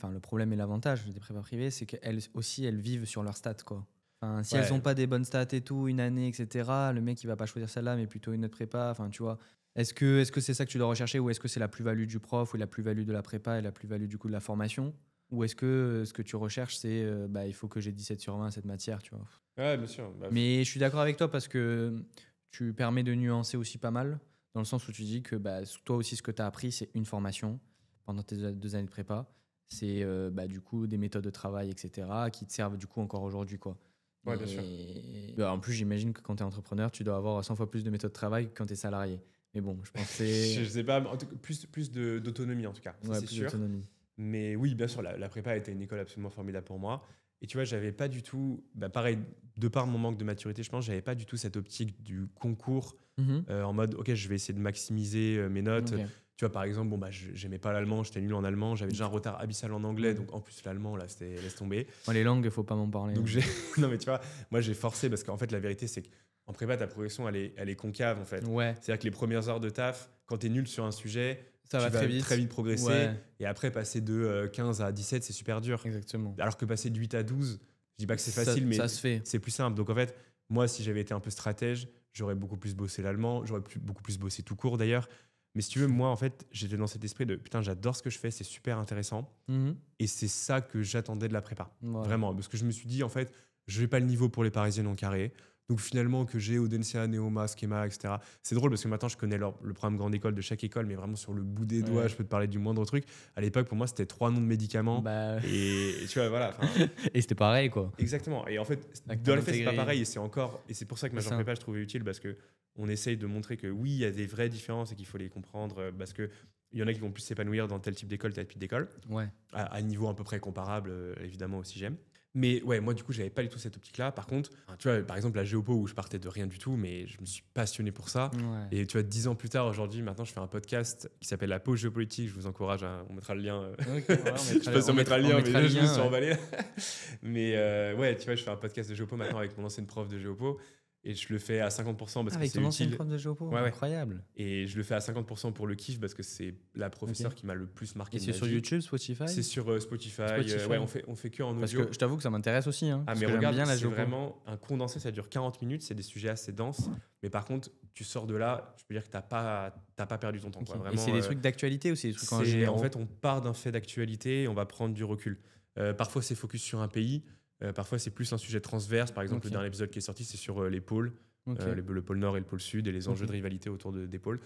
et l'avantage des prépas privées, c'est qu'elles aussi, elles vivent sur leurs stats, quoi. Enfin, si elles n'ont pas des bonnes stats et tout, une année, etc., le mec, il va pas choisir celle-là, mais plutôt une autre prépa. Enfin, tu vois. Est-ce que c'est ça que tu dois rechercher, ou est-ce que c'est la plus-value du prof, ou la plus-value de la prépa et la plus-value du coup de la formation? Ou est-ce que ce que tu recherches, c'est il faut que j'ai 17/20 à cette matière, tu vois. Ouais, bien sûr. Mais je suis d'accord avec toi parce que tu permets de nuancer aussi pas mal, dans le sens où tu dis que toi aussi, ce que tu as appris, c'est une formation pendant tes 2 années de prépa. C'est du coup des méthodes de travail, etc., qui te servent du coup encore aujourd'hui, quoi. Ouais, bien sûr. En plus, j'imagine que quand tu es entrepreneur, tu dois avoir 100 fois plus de méthodes de travail que quand tu es salarié. Mais bon, je pense que c'est. Je sais pas, en tout cas, plus d'autonomie en tout cas, Ouais, c'est plus sûr. d'autonomie. Mais oui, bien sûr, la prépa a été une école absolument formidable pour moi. Et tu vois, j'avais pas du tout, pareil, de par mon manque de maturité, je pense, j'avais pas du tout cette optique du concours en mode, ok, je vais essayer de maximiser mes notes. Ok. Tu vois, par exemple, j'aimais pas l'allemand, j'étais nul en allemand, j'avais déjà un retard abyssal en anglais, donc en plus l'allemand, là, c'était laisse tomber. Les langues, faut pas m'en parler. Donc non, mais tu vois, moi j'ai forcé parce qu'en fait, la vérité, c'est qu'en prépa, ta progression, elle est concave en fait. Ouais, C'est-à-dire que les premières heures de taf, quand tu es nul sur un sujet, ça tu va vas très vite. progresser. Ouais, Et après, passer de 15 à 17, c'est super dur. exactement. Alors que passer de 8 à 12, je dis pas que c'est Ça- facile, mais ça se fait. c'est plus simple. Donc en fait, moi, si j'avais été un peu stratège, j'aurais beaucoup plus bossé l'allemand, beaucoup plus bossé tout court d'ailleurs. Mais si tu veux, moi, en fait, j'étais dans cet esprit de putain, j'adore ce que je fais, c'est super intéressant. Mhm. Et c'est ça que j'attendais de la prépa. Voilà. Vraiment. Parce que je me suis dit, en fait, je n'ai pas le niveau pour les Parisiennes en carré. Donc finalement, que j'ai Audencia, Neoma, Schema, etc. C'est drôle parce que maintenant, je connais le programme grande école de chaque école, mais vraiment sur le bout des doigts, je peux te parler du moindre truc. À l'époque, pour moi, c'était 3 noms de médicaments. Et tu vois, voilà. Et c'était pareil, quoi. Exactement. Et en fait, Avec dans ton les faits, c'est pas intégré. pareil. Et c'est pour ça que ma C'est Jean ça. prépa, je trouvais utile parce que on essaye de montrer que oui, il y a des vraies différences et qu'il faut les comprendre parce que il y en a qui vont plus s'épanouir dans tel type d'école, tel type d'école, Ouais. à un niveau à peu près comparable, évidemment aussi j'aime. Mais ouais, moi du coup, j'avais pas du tout cette optique-là. Par contre, tu vois, par exemple la géopo où je partais de rien du tout, mais je me suis passionné pour ça. Ouais. Et tu vois, 10 ans plus tard, aujourd'hui, maintenant, je fais un podcast qui s'appelle La Pause Géopolitique. Je vous encourage, on mettra le lien. Ok, voilà, Je sais pas si on mettra le lien, mais le je me suis lien, emballé. Mais ouais, tu vois, je fais un podcast de géopo maintenant avec mon ancienne prof de géopo. Et je le fais à 50% parce que avec c'est ton ancienne utile. prof de géopo, Ouais. incroyable. Et je le fais à 50% pour le kiff parce que c'est la professeure qui m'a le plus marqué. Et de c'est ma sur vie. YouTube, Spotify? C'est sur Spotify. Ouais, on fait que en audio. Parce que je t'avoue que ça m'intéresse aussi. Hein, Ah, parce mais que j'aime regarde, bien la c'est géopo. vraiment un condensé, ça dure 40 minutes, c'est des sujets assez denses. Mais par contre, tu sors de là, je peux dire que t'as pas perdu ton temps. Ok. Quoi. Et Vraiment, c'est des trucs d'actualité ou c'est des trucs en en général? fait, on part d'un fait d'actualité et on va prendre du recul. Parfois, c'est focus sur un pays. Parfois, c'est plus un sujet transverse. Par exemple, le dernier épisode qui est sorti, c'est sur les pôles. Le pôle Nord et le pôle Sud et les enjeux de rivalité autour des pôles.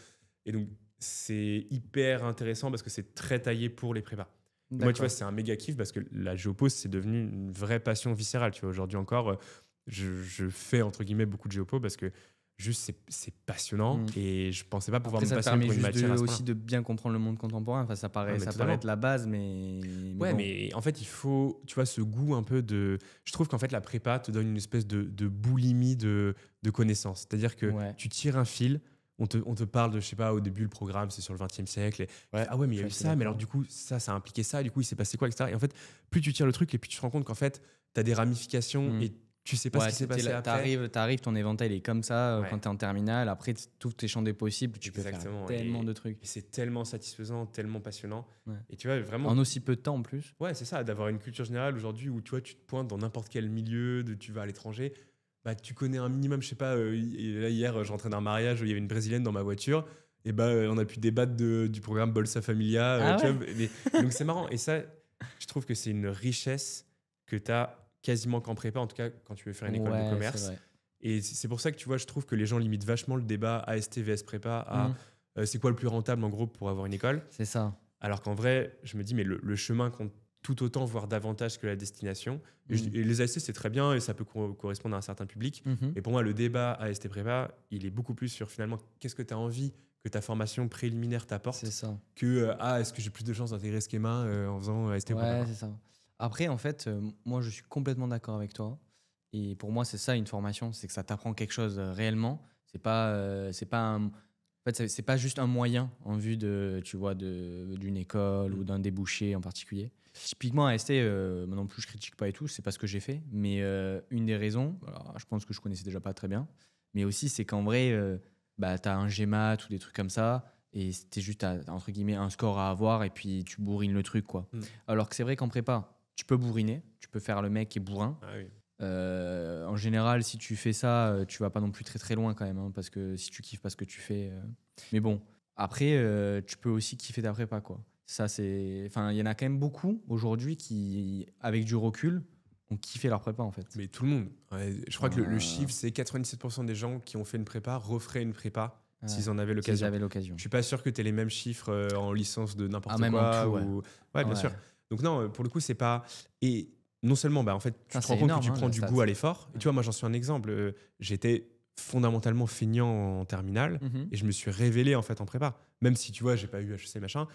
Et donc, c'est hyper intéressant parce que c'est très taillé pour les prépas. Moi, tu vois, c'est un méga kiff parce que la géopo, c'est devenu une vraie passion viscérale. Tu vois, aujourd'hui encore, je fais entre guillemets beaucoup de géopo parce que juste c'est passionnant et je pensais pas pouvoir me passionner pour une matière à ce aussi de bien comprendre le monde contemporain. Enfin, ça paraît être la base, mais ouais, bon. mais en fait, il faut, tu vois, ce goût un peu de. Je trouve qu'en fait, la prépa te donne une espèce de boulimie de connaissances. C'est-à-dire que tu tires un fil. On te parle de, je sais pas, au début, le programme, c'est sur le XXe siècle. Et, ah ouais, mais il y a eu ça, mais alors du coup, ça a impliqué ça, du coup, il s'est passé quoi, etc. Et en fait, plus tu tires le truc, et plus tu te rends compte qu'en fait, tu as des ramifications et tu sais pas ce qui s'est passé après. T'arrives, ton éventail est comme ça quand t'es en terminale. Après, tous tes champs des possibles, tu peux faire tellement de trucs. Et c'est tellement satisfaisant, tellement passionnant. Et tu vois, vraiment. En aussi peu de temps en plus. Ouais, c'est ça, d'avoir une culture générale aujourd'hui où tu vois, tu te pointes dans n'importe quel milieu, tu vas à l'étranger. Tu connais un minimum, je sais pas, là hier je rentrais d'un mariage où il y avait une brésilienne dans ma voiture et on a pu débattre du programme Bolsa Familia donc c'est marrant et ça je trouve que c'est une richesse que tu as quasiment qu'en prépa, en tout cas quand tu veux faire une école de commerce. Et c'est pour ça que tu vois, je trouve que les gens limitent vachement le débat AST vs prépa à c'est quoi le plus rentable en gros pour avoir une école. C'est ça. Alors qu'en vrai, je me dis mais le chemin compte tout autant, voire davantage que la destination. Et les AST, c'est très bien et ça peut correspondre à un certain public. Et pour moi, le débat AST Prépa, il est beaucoup plus sur finalement qu'est-ce que tu as envie que ta formation préliminaire t'apporte que est-ce que j'ai plus de chances d'intégrer Schema en faisant AST Prépa. Ouais, c'est ça. Après, en fait, moi, je suis complètement d'accord avec toi. Et pour moi, c'est ça une formation, c'est que ça t'apprend quelque chose réellement. C'est pas fait, c'est pas juste un moyen en vue tu vois, d'une école ou d'un débouché en particulier. Typiquement, à ST, moi non plus, je critique pas et tout, c'est pas ce que j'ai fait. Mais une des raisons, alors, je pense que je connaissais déjà pas très bien, mais aussi, c'est qu'en vrai, bah, tu as un GMAT ou des trucs comme ça, et c'était juste, entre guillemets, un score à avoir, et puis tu bourrines le truc, quoi. Alors que c'est vrai qu'en prépa, tu peux bourriner, tu peux faire le mec qui est bourrin. Ah oui. En général, si tu fais ça, tu vas pas non plus très très loin quand même, hein, parce que si tu kiffes pas ce que tu fais. Mais bon, après, tu peux aussi kiffer ta prépa, quoi. Ça, enfin, il y en a quand même beaucoup aujourd'hui qui, avec du recul, ont kiffé leur prépa en fait. Mais tout le monde. Ouais, je crois que le chiffre, c'est 97% des gens qui ont fait une prépa referaient une prépa s'ils en avaient l'occasion. Je suis pas sûr que tu aies les mêmes chiffres en licence de n'importe quoi. Même en tout, ouais, bien sûr. Donc non, pour le coup, c'est pas... Et non seulement, en fait, tu te rends compte énorme, que tu prends du goût à l'effort. Et tu vois, moi, j'en suis un exemple. J'étais fondamentalement feignant en terminale et je me suis révélé en fait en prépa. Même si, tu vois, j'ai pas eu HEC, machin,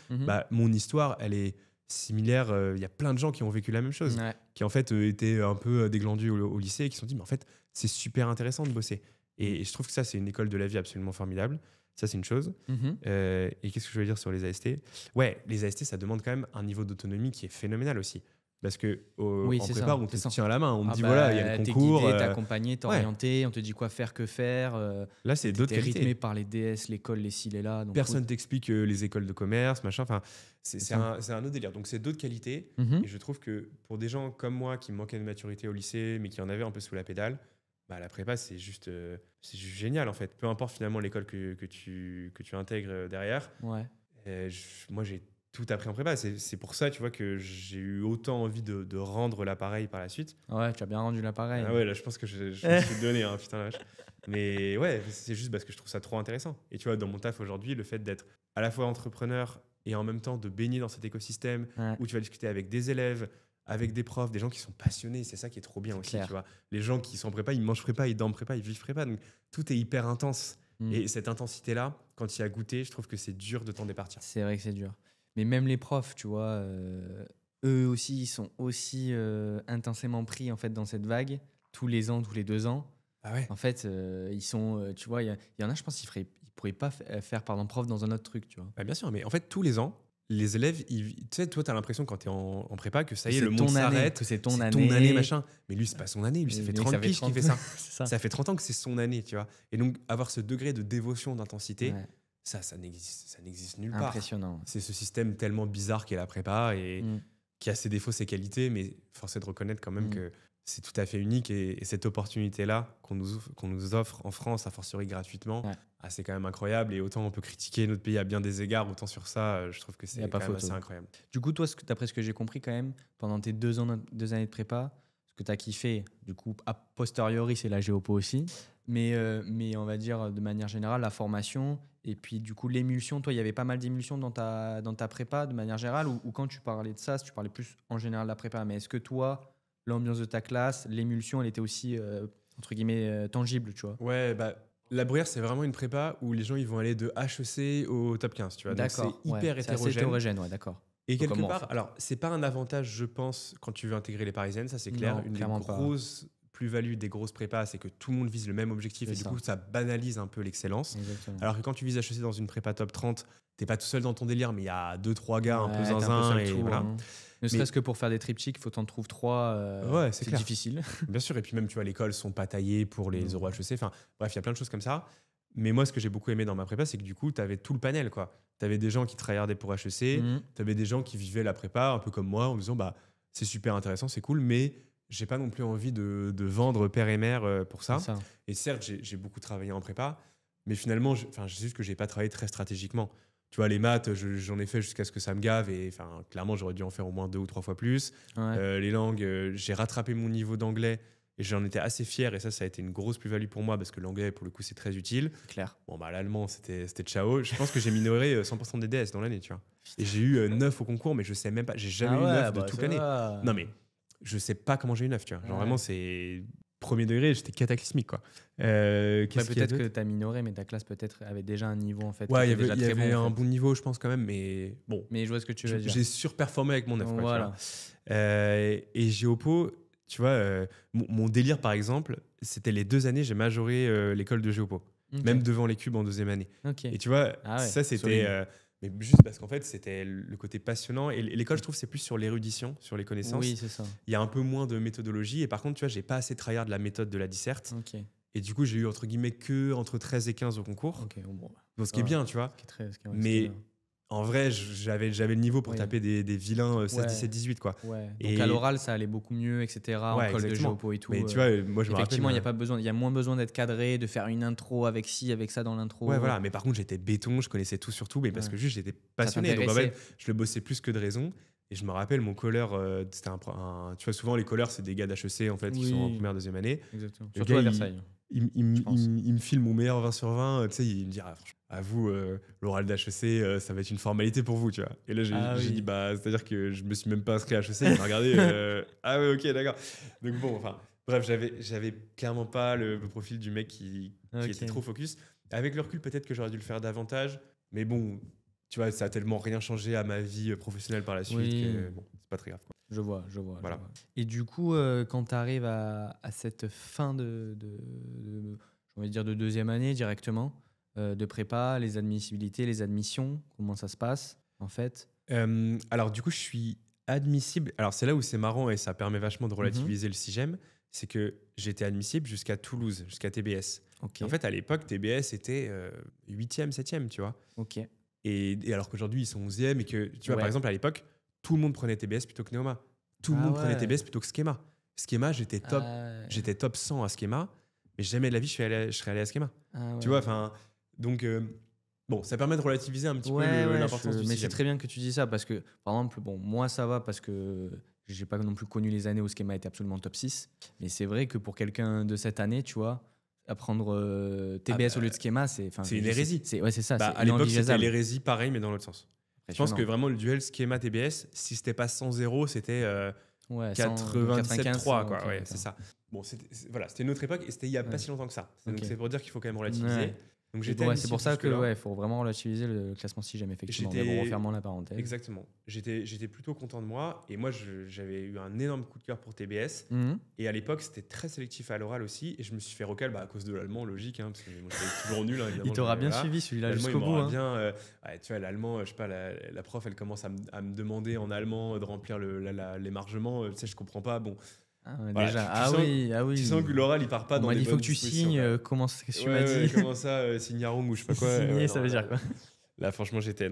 mon histoire, elle est similaire. Il y a plein de gens qui ont vécu la même chose, qui en fait étaient un peu déglandus au lycée et qui se sont dit, mais en fait, c'est super intéressant de bosser. Et je trouve que ça, c'est une école de la vie absolument formidable. Ça, c'est une chose. Et qu'est-ce que je veux dire sur les AST ? Ouais, les AST, ça demande quand même un niveau d'autonomie qui est phénoménal aussi. Parce que en prépa, on te tient à la main. On me dit, voilà, il y a le concours. T'es guidé, t'es accompagné, t'es orienté, on te dit quoi faire, que faire. Là, c'est d'autres qualités. T'es rythmé par les DS, l'école, les ci, les là. Personne t'explique les écoles de commerce, machin. Enfin, c'est un autre délire. Donc, c'est d'autres qualités. Et je trouve que pour des gens comme moi qui manquaient de maturité au lycée, mais qui en avaient un peu sous la pédale, la prépa, c'est juste génial, en fait. Peu importe finalement l'école que tu intègres derrière. Ouais. Moi, j'ai tout appris en prépa. C'est pour ça, tu vois, que j'ai eu autant envie de rendre l'appareil par la suite. Ouais, tu as bien rendu l'appareil. Ah ouais, là, je pense que je me suis donné, hein, putain la vache. Mais ouais, c'est juste parce que je trouve ça trop intéressant. Et tu vois, dans mon taf aujourd'hui, le fait d'être à la fois entrepreneur et en même temps de baigner dans cet écosystème où tu vas discuter avec des élèves, avec des profs, des gens qui sont passionnés, c'est ça qui est trop bien aussi, tu vois. Les gens qui sont en prépa, ils mangent prépa, ils dorment prépa, ils vivent prépa. Donc tout est hyper intense. Et cette intensité-là, quand il y a goûté, je trouve que c'est dur de t'en départir. C'est vrai que c'est dur. Mais même les profs, tu vois, eux aussi, ils sont aussi intensément pris en fait dans cette vague, tous les ans, tous les 2 ans. Ah ouais. En fait, ils sont, tu vois, il y en a, je pense, ils pourraient pas faire par exemple prof dans un autre truc, tu vois. Bah bien sûr, mais en fait, tous les ans, les élèves, tu sais, toi, tu as l'impression quand tu es en prépa que ça y est, le monde s'arrête, que c'est ton année, machin. Mais lui, c'est pas son année, lui, ça fait 30 piges qu'il fait ça. ça. Ça fait 30 ans que c'est son année, tu vois. Et donc, avoir ce degré de dévotion, d'intensité, ça n'existe nulle part. Impressionnant. C'est ce système tellement bizarre qu'est la prépa et qui a ses défauts, ses qualités, mais force est de reconnaître quand même que c'est tout à fait unique et cette opportunité-là qu'on nous offre en France, a fortiori gratuitement, c'est quand même incroyable. Et autant on peut critiquer notre pays à bien des égards, autant sur ça, je trouve que c'est quand même assez incroyable. Du coup, toi, d'après ce que j'ai compris quand même, pendant tes 2 années de prépa, ce que tu as kiffé, du coup, a posteriori, c'est la géopo aussi. Mais on va dire, de manière générale, la formation et puis du coup l'émulsion. Toi, il y avait pas mal d'émulsions dans ta prépa de manière générale ou quand tu parlais de ça, tu parlais plus en général de la prépa. Mais est-ce que toi, l'ambiance de ta classe, l'émulsion, elle était aussi, entre guillemets, tangible, tu vois? Ouais, la Bruyère, c'est vraiment une prépa où les gens ils vont aller de HEC au top 15, tu vois. D'accord. Donc c'est hyper hétérogène. C'est hétérogène, ouais, d'accord. Et quelque part, alors c'est pas un avantage, je pense, quand tu veux intégrer les Parisiennes, ça c'est clair. Non, une des grosses plus-value des grosses prépas, c'est que tout le monde vise le même objectif et du coup ça banalise un peu l'excellence. Exactement. Alors que quand tu vises HEC dans une prépa top 30, t'es pas tout seul dans ton délire, mais il y a 2-3 gars un peu zinzin et voilà. Ne serait-ce que pour faire des triptyques, il faut t'en trouver 3. C'est difficile. Bien sûr, et puis même tu vois, les cols sont pas taillés pour les euros HEC. Enfin bref, il y a plein de choses comme ça. Mais moi, ce que j'ai beaucoup aimé dans ma prépa, c'est que du coup, tu avais tout le panel, quoi. Tu avais des gens qui tryhardaient pour HEC, tu avais des gens qui vivaient la prépa un peu comme moi en disant c'est super intéressant, c'est cool, mais j'ai pas non plus envie de vendre père et mère pour ça. Et certes, j'ai beaucoup travaillé en prépa, mais finalement, je sais juste que j'ai pas travaillé très stratégiquement. Tu vois, les maths, j'en ai fait jusqu'à ce que ça me gave et clairement, j'aurais dû en faire au moins 2 ou 3 fois plus. Les langues, j'ai rattrapé mon niveau d'anglais et j'en étais assez fier et ça a été une grosse plus-value pour moi parce que l'anglais, pour le coup, c'est très utile. Clair. Bon, l'allemand, c'était ciao. Je pense que j'ai minoré 100% des DS dans l'année, tu vois. Et j'ai eu 9 au concours, mais je sais même pas, j'ai jamais eu 9 de toute l'année. Non, mais je sais pas comment j'ai eu 9, tu vois. Genre vraiment, c'est premier degré, j'étais cataclysmique, quoi. Peut-être que tu as minoré, mais ta classe peut-être avait déjà un niveau, en fait. Ouais, il y avait un bon niveau, je pense, quand même, mais bon. Mais je vois ce que tu veux dire. J'ai surperformé avec mon 9, quoi. Voilà. Et Géopo, tu vois, mon délire, par exemple, c'était les 2 années, j'ai majoré l'école de Géopo. Ok. même devant les cubes en deuxième année. Ok. Et tu vois, Ah ouais, ça, solide. c'était. Mais juste parce qu'en fait, c'était le côté passionnant. Et l'école, je trouve, c'est plus sur l'érudition, sur les connaissances. Oui, c'est ça. Il y a un peu moins de méthodologie. Et par contre, tu vois, j'ai pas assez tryhard de la méthode de la disserte. Ok. Et du coup, j'ai eu entre guillemets que entre 13 et 15 au concours. Ok. Bon, Donc, ce qui est bien, tu vois. Ce qui est très, ce qui est Mais bien. en vrai, j'avais le niveau pour Oui. taper des vilains 16, Ouais. 17, 18, quoi. Ouais. Donc Et à l'oral, ça allait beaucoup mieux, etc. En ouais, colle de exactement. géopo et tout. Mais tu vois, moi, je me rappelle. Effectivement, il y a pas besoin, il y a moins besoin d'être cadré, de faire une intro avec ci, avec ça dans l'intro. Ouais, voilà. Mais par contre, j'étais béton, je connaissais tout sur tout, mais parce Ouais. que juste, j'étais Ça passionné. Donc, en t'intéressait. fait, je le bossais plus que de raison. Et je me rappelle, mon colleur, c'était tu vois, souvent, les colleurs, c'est des gars d'HEC, en fait, qui sont en Oui. première, deuxième année. Exactement. Le Surtout gars, à Versailles. Je pense. il me file mon meilleur 20 sur 20. Tu sais, il me dit, ah, franchement, à vous, l'oral d'HEC, ça va être une formalité pour vous, tu vois. Et là, Ah j'ai oui. dit, bah, c'est-à-dire que je me suis même pas inscrit à HEC. Il m'a regardé, ah ouais, ok, d'accord. Donc bon, enfin, bref, j'avais clairement pas le profil du mec qui Ok. était trop focus. Avec le recul, peut-être que j'aurais dû le faire davantage. Mais bon, tu vois, ça a tellement rien changé à ma vie professionnelle par la suite Oui. que bon, c'est pas très grave, quoi. Je vois, je vois. Voilà. Je vois. Et du coup, quand tu arrives à cette fin j'ai envie de dire de deuxième année directement, de prépa, les admissibilités, les admissions, comment ça se passe en fait? Alors, du coup, je suis admissible. Alors, c'est là où c'est marrant et ça permet vachement de Mhm. relativiser le CIGEM. C'est que j'étais admissible jusqu'à Toulouse, jusqu'à TBS. Ok. Et en fait, à l'époque, TBS était 8e, 7e, tu vois. Ok. Et alors qu'aujourd'hui, ils sont 11e et que, tu vois, Ouais. par exemple, à l'époque, tout le monde prenait TBS plutôt que Neoma. Tout le Ah monde prenait ouais. TBS plutôt que Schema. Schema, Ah, j'étais top 100 à Schema, mais jamais de la vie, je serais allé à Schema. ah Tu ouais. vois, enfin, donc, bon, ça permet de relativiser un petit peu Ouais, l'importance du mais c'est CIGEM. très bien que tu dis ça parce que, par exemple, bon, moi ça va parce que j'ai pas non plus connu les années où Schema était absolument top 6. Mais c'est vrai que pour quelqu'un de cette année, tu vois, apprendre TBS au lieu de Schema, c'est une hérésie. Ouais, c'est ça. Bah, C'est à l'époque, c'était inenvisageable. l'hérésie, pareil, mais dans l'autre sens. Je pense que vraiment, le duel Schema-TBS, si c'était pas 100-0, c'était Ouais, 97-3, quoi. ok, Ouais, d'accord. c'est ça. Bon, voilà, c'était une autre époque et c'était il y a pas Ouais. si longtemps que ça. Ok. Donc, c'est pour dire qu'il faut quand même relativiser. Ouais. Donc, Et j'étais bon, ouais, c'est admissible pour ça que jusque-là. ouais, faut vraiment relativiser le classement si j'aime effectivement. Mais bon, refermons la parenthèse. Exactement. J'étais plutôt content de moi et moi, j'avais eu un énorme coup de cœur pour TBS. Mhm. Et à l'époque, c'était très sélectif à l'oral aussi. Et je me suis fait recal à cause de l'allemand, logique, hein, parce que moi, j'étais toujours nul, hein, évidemment. Il t'aura bien voilà. suivi celui-là L'allemand, jusqu'au il bout. m'aura Hein. bien. Ouais, tu vois, l'allemand, je sais pas, la prof, elle commence à me demander en allemand de remplir l'émargement. Tu sais, je comprends pas. Bon, Ah, ouais, voilà, déjà. tu sens, Ah oui. tu sens que l'oral, il part pas On dans m'a des dit, faut bonnes que tu dispositions, signes. quoi. Qu'est-ce que tu Ouais, m'as ouais, dit? comment ça, signarum ou je sais pas quoi. Signer, Ouais, ça non, veut là, dire quoi? Là, franchement, j'étais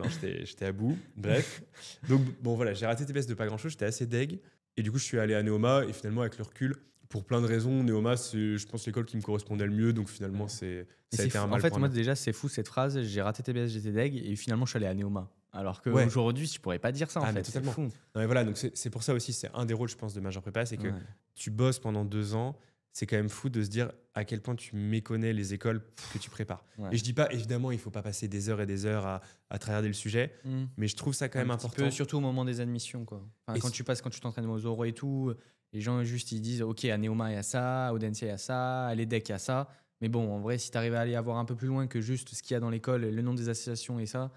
à bout. Bref. Donc, bon, voilà, j'ai raté TBS de pas grand-chose. J'étais assez deg. Et du coup, je suis allé à Neoma. Et finalement, avec le recul, pour plein de raisons, Neoma, c'est, je pense, l'école qui me correspondait le mieux. Donc, finalement, ça a été un mal En fait, pour un moi, bien. déjà, c'est fou cette phrase. J'ai raté TBS, j'étais deg. Et finalement, je suis allé à Neoma. Alors Ouais. qu'aujourd'hui, je pourrais pas dire ça en Ah, mais fait. C'est totalement. fou. Non, mais voilà, donc c'est pour ça aussi, c'est un des rôles, je pense, de Major Prépa, c'est que Ouais. tu bosses pendant 2 ans. C'est quand même fou de se dire à quel point tu méconnais les écoles que tu prépares. Ouais. Et je dis pas, évidemment, il faut pas passer des heures et des heures à tryharder le sujet, mais je trouve ça quand même Un petit important. peu, surtout au moment des admissions, quoi. Enfin, Et quand tu t'entraînes aux oraux et tout, les gens juste ils disent ok, à Neoma il y a ça, à Audencia il y a ça, à l'EDEC il y a ça. Mais bon, en vrai, si tu arrives à aller avoir un peu plus loin que juste ce qu'il y a dans l'école, le nom des associations et ça.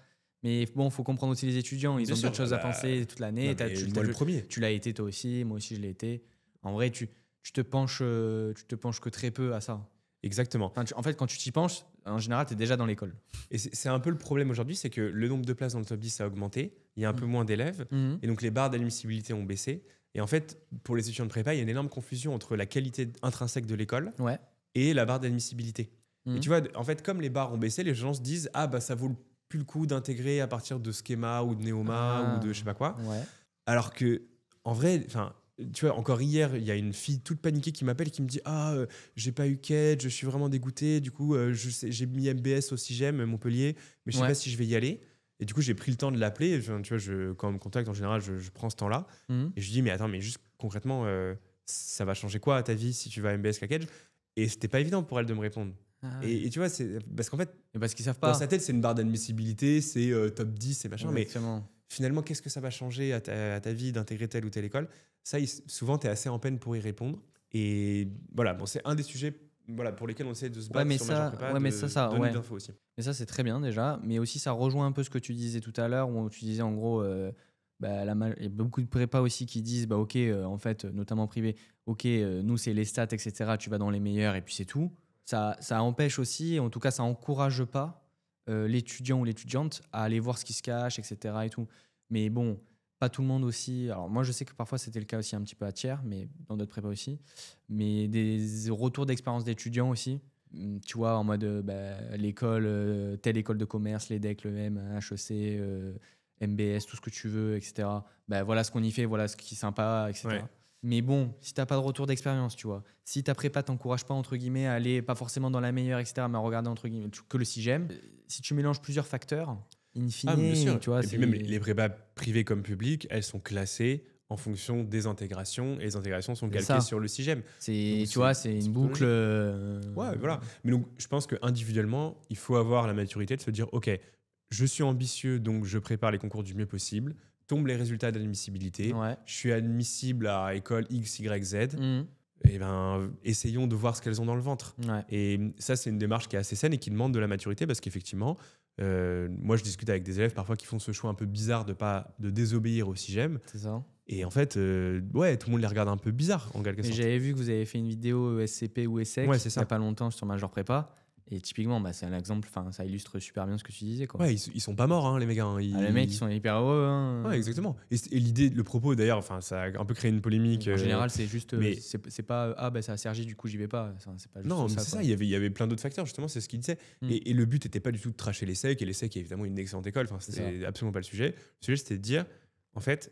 Mais bon, faut comprendre aussi les étudiants. Ils Bien ont sûr, d'autres choses à penser toute l'année. non, mais moi, le premier. Tu l'as été toi aussi, moi aussi je l'ai été. En vrai, tu te penches que très peu à ça. Exactement. Enfin, en fait, quand tu t'y penches, en général, tu es déjà dans l'école. Et c'est un peu le problème aujourd'hui, c'est que le nombre de places dans le top 10 a augmenté, il y a un peu moins d'élèves, et donc les barres d'admissibilité ont baissé. Et en fait, pour les étudiants de prépa, il y a une énorme confusion entre la qualité intrinsèque de l'école Ouais. et la barre d'admissibilité. Mhm. Et tu vois, en fait, comme les barres ont baissé, les gens se disent « Ah, bah ça vaut plus le coup d'intégrer à partir de Schema ou de Neoma ou de je sais pas quoi. Ouais. » Alors que, en vrai, enfin, tu vois, encore hier, il y a une fille toute paniquée qui m'appelle qui me dit « Ah, j'ai pas eu quête, je suis vraiment dégoûté. Du coup, j'ai mis MBS au CIGEM, Montpellier, mais je sais Ouais. pas si je vais y aller. » Et du coup, j'ai pris le temps de l'appeler. Tu vois, quand on me contacte, en général, je prends ce temps-là. Mhm. Et je lui dis, mais attends, mais juste concrètement, ça va changer quoi à ta vie si tu vas à MBS Package? Et c'était pas évident pour elle de me répondre. Ah ouais. Et tu vois, c'est parce qu'en fait, Et parce qu'ils savent dans pas. sa tête, c'est une barre d'admissibilité, c'est top 10, c'est machin. Mais Exactement. finalement, qu'est-ce que ça va changer à ta vie d'intégrer telle ou telle école? Ça, souvent, tu es assez en peine pour y répondre. Et voilà, bon, c'est un des sujets pour lesquels on essaie de se battre mais sur ça- Major Prépa, ouais, mais de ça, donner ouais. de l'info aussi. Mais ça, c'est très bien déjà. Mais aussi, ça rejoint un peu ce que tu disais tout à l'heure, où tu disais en gros, il y a beaucoup de prépas aussi qui disent, ok, en fait, notamment privé, ok, nous, c'est les stats, etc. Tu vas dans les meilleurs et puis c'est tout. ça empêche aussi, en tout cas, ça encourage pas l'étudiant ou l'étudiante à aller voir ce qui se cache, etc. et tout. Mais bon, pas tout le monde aussi. Alors, moi, je sais que parfois, c'était le cas aussi un petit peu à Thiers, mais dans d'autres prépas aussi. Mais des retours d'expérience d'étudiants aussi. Tu vois, en mode l'école, telle école de commerce, l'EDEC, le M, HEC, MBS, tout ce que tu veux, etc. Voilà ce qu'on y fait, voilà ce qui est sympa, etc. Ouais. Mais bon, si t'as pas de retour d'expérience, tu vois, si ta prépa t'encourage pas, entre guillemets, à aller pas forcément dans la meilleure, etc., mais à regarder, entre guillemets, que le CIGEM, si tu mélanges plusieurs facteurs, in Ah, bien sûr. fine, tu vois, Et puis même les prépas privées comme publiques, elles sont classées en fonction des intégrations et les intégrations sont C'est calquées ça. sur le CIGEM. Tu vois, c'est une boucle. Ouais, voilà. Mais donc, je pense qu'individuellement, il faut avoir la maturité de se dire, OK, je suis ambitieux, donc je prépare les concours du mieux possible. Tombent les résultats d'admissibilité. Ouais. Je suis admissible à école X, Y, Z. Mhm. Et ben, essayons de voir ce qu'elles ont dans le ventre. Ouais. Et ça, c'est une démarche qui est assez saine et qui demande de la maturité parce qu'effectivement, moi, je discute avec des élèves parfois qui font ce choix un peu bizarre de désobéir au CIGEM. C'est ça. Et en fait, ouais, tout le monde les regarde un peu bizarre en quelque Mais sorte. j'avais vu que vous avez fait une vidéo SCP ou ESSEC Ouais, c'est il ça. n'y a pas longtemps sur Major Prépa. Et typiquement, c'est un exemple, ça illustre super bien ce que tu disais, quoi. Ouais, ils sont pas morts, hein, les mecs. Hein. Les mecs, ils sont hyper heureux. Hein. Ouais, exactement. Et l'idée, le propos d'ailleurs, ça a un peu créé une polémique. En général, c'est juste. mais- C'est pas. C'est à Sergi, du coup, j'y vais pas. C'est pas juste Non, mais ça. c'est quoi. ça, il y avait plein d'autres facteurs, justement, c'est ce qu'il disait. Mm. Et le but n'était pas du tout de tracher les SEC, et les SEC est évidemment une excellente école, c'était absolument pas le sujet. Le sujet, c'était de dire, en fait,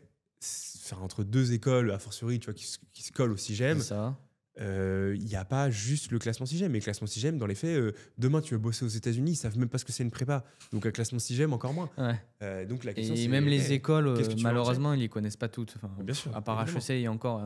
entre deux écoles, a fortiori, tu vois, qui se collent au CIGEM, C'est ça. il n'y a pas juste le classement CIGEM. Mais le classement CIGEM, dans les faits, demain, tu veux bosser aux États-Unis, ils savent même pas ce que c'est une prépa. Donc, un classement CIGEM, encore moins. Ouais. Donc, la question, Et c'est, même les hey, écoles, qu'est-ce que tu veux en malheureusement, ils les connaissent pas toutes. Bien sûr, À part évidemment. HEC et encore.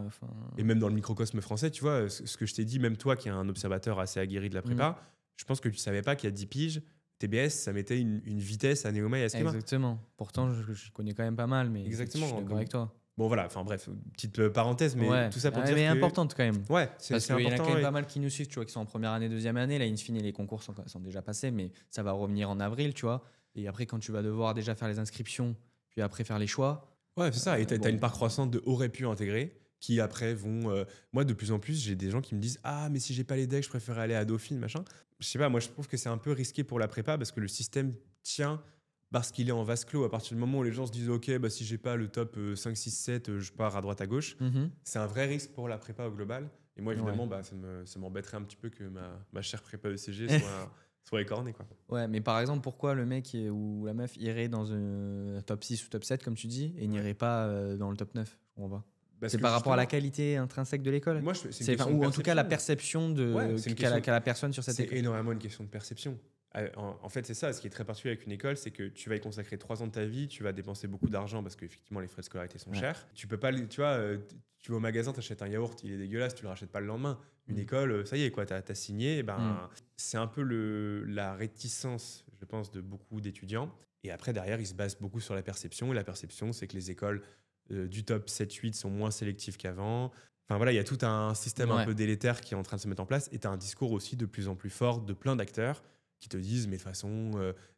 Et même dans le microcosme français, tu vois, ce que je t'ai dit, même toi qui es un observateur assez aguerri de la prépa, je pense que tu savais pas qu'il y a 10 piges, TBS, ça mettait une vitesse à Neoma et à Schema. Exactement. Pourtant, je connais quand même pas mal, mais Exactement. je suis d'accord avec toi. Bon, voilà, enfin bref, petite parenthèse, mais Ouais. tout ça pour Ouais, dire mais que... importante quand même. Ouais, Parce c'est qu'il y en a important. quand même pas mal qui nous suivent, tu vois, qui sont en première année, deuxième année. Là, in fine, les concours sont déjà passés, mais ça va revenir en avril, tu vois. Et après, quand tu vas devoir déjà faire les inscriptions, puis après faire les choix. Ouais, c'est ça. Et t'as bon. une part croissante de aurait pu intégrer qui après vont. Moi, de plus en plus, j'ai des gens qui me disent ah, mais si j'ai pas les decks, je préfère aller à Dauphine, machin. Je sais pas, moi, je trouve que c'est un peu risqué pour la prépa parce que le système tient parce qu'il est en vase clos. À partir du moment où les gens se disent ok, si j'ai pas le top 5, 6, 7, je pars à droite, à gauche, c'est un vrai risque pour la prépa au global. Et moi, évidemment, ça m'embêterait un petit peu que ma chère prépa ECG soit écornée, quoi. Ouais, mais par exemple, pourquoi le mec ou la meuf irait dans un top 6 ou top 7, comme tu dis, et n'irait pas dans le top 9? Je comprends pas. C'est par rapport à la qualité intrinsèque de l'école? Moi, Ou en tout cas la perception qu'a la personne sur cette école. C'est énormément une question de perception. En fait, c'est ça. Ce qui est très particulier avec une école, c'est que tu vas y consacrer 3 ans de ta vie, tu vas dépenser beaucoup d'argent parce qu'effectivement, les frais de scolarité sont chers. Tu peux pas, tu vois, tu vas au magasin, tu achètes un yaourt, il est dégueulasse, tu le rachètes pas le lendemain. Une école, ça y est, quoi, t'as signé. C'est un peu la réticence, je pense, de beaucoup d'étudiants. Et après, derrière, ils se basent beaucoup sur la perception. Et la perception, c'est que les écoles du top 7-8 sont moins sélectives qu'avant. Enfin voilà, il y a tout un système un peu délétère qui est en train de se mettre en place. Et tu as un discours aussi de plus en plus fort de plein d'acteurs qui te disent, mais de façon,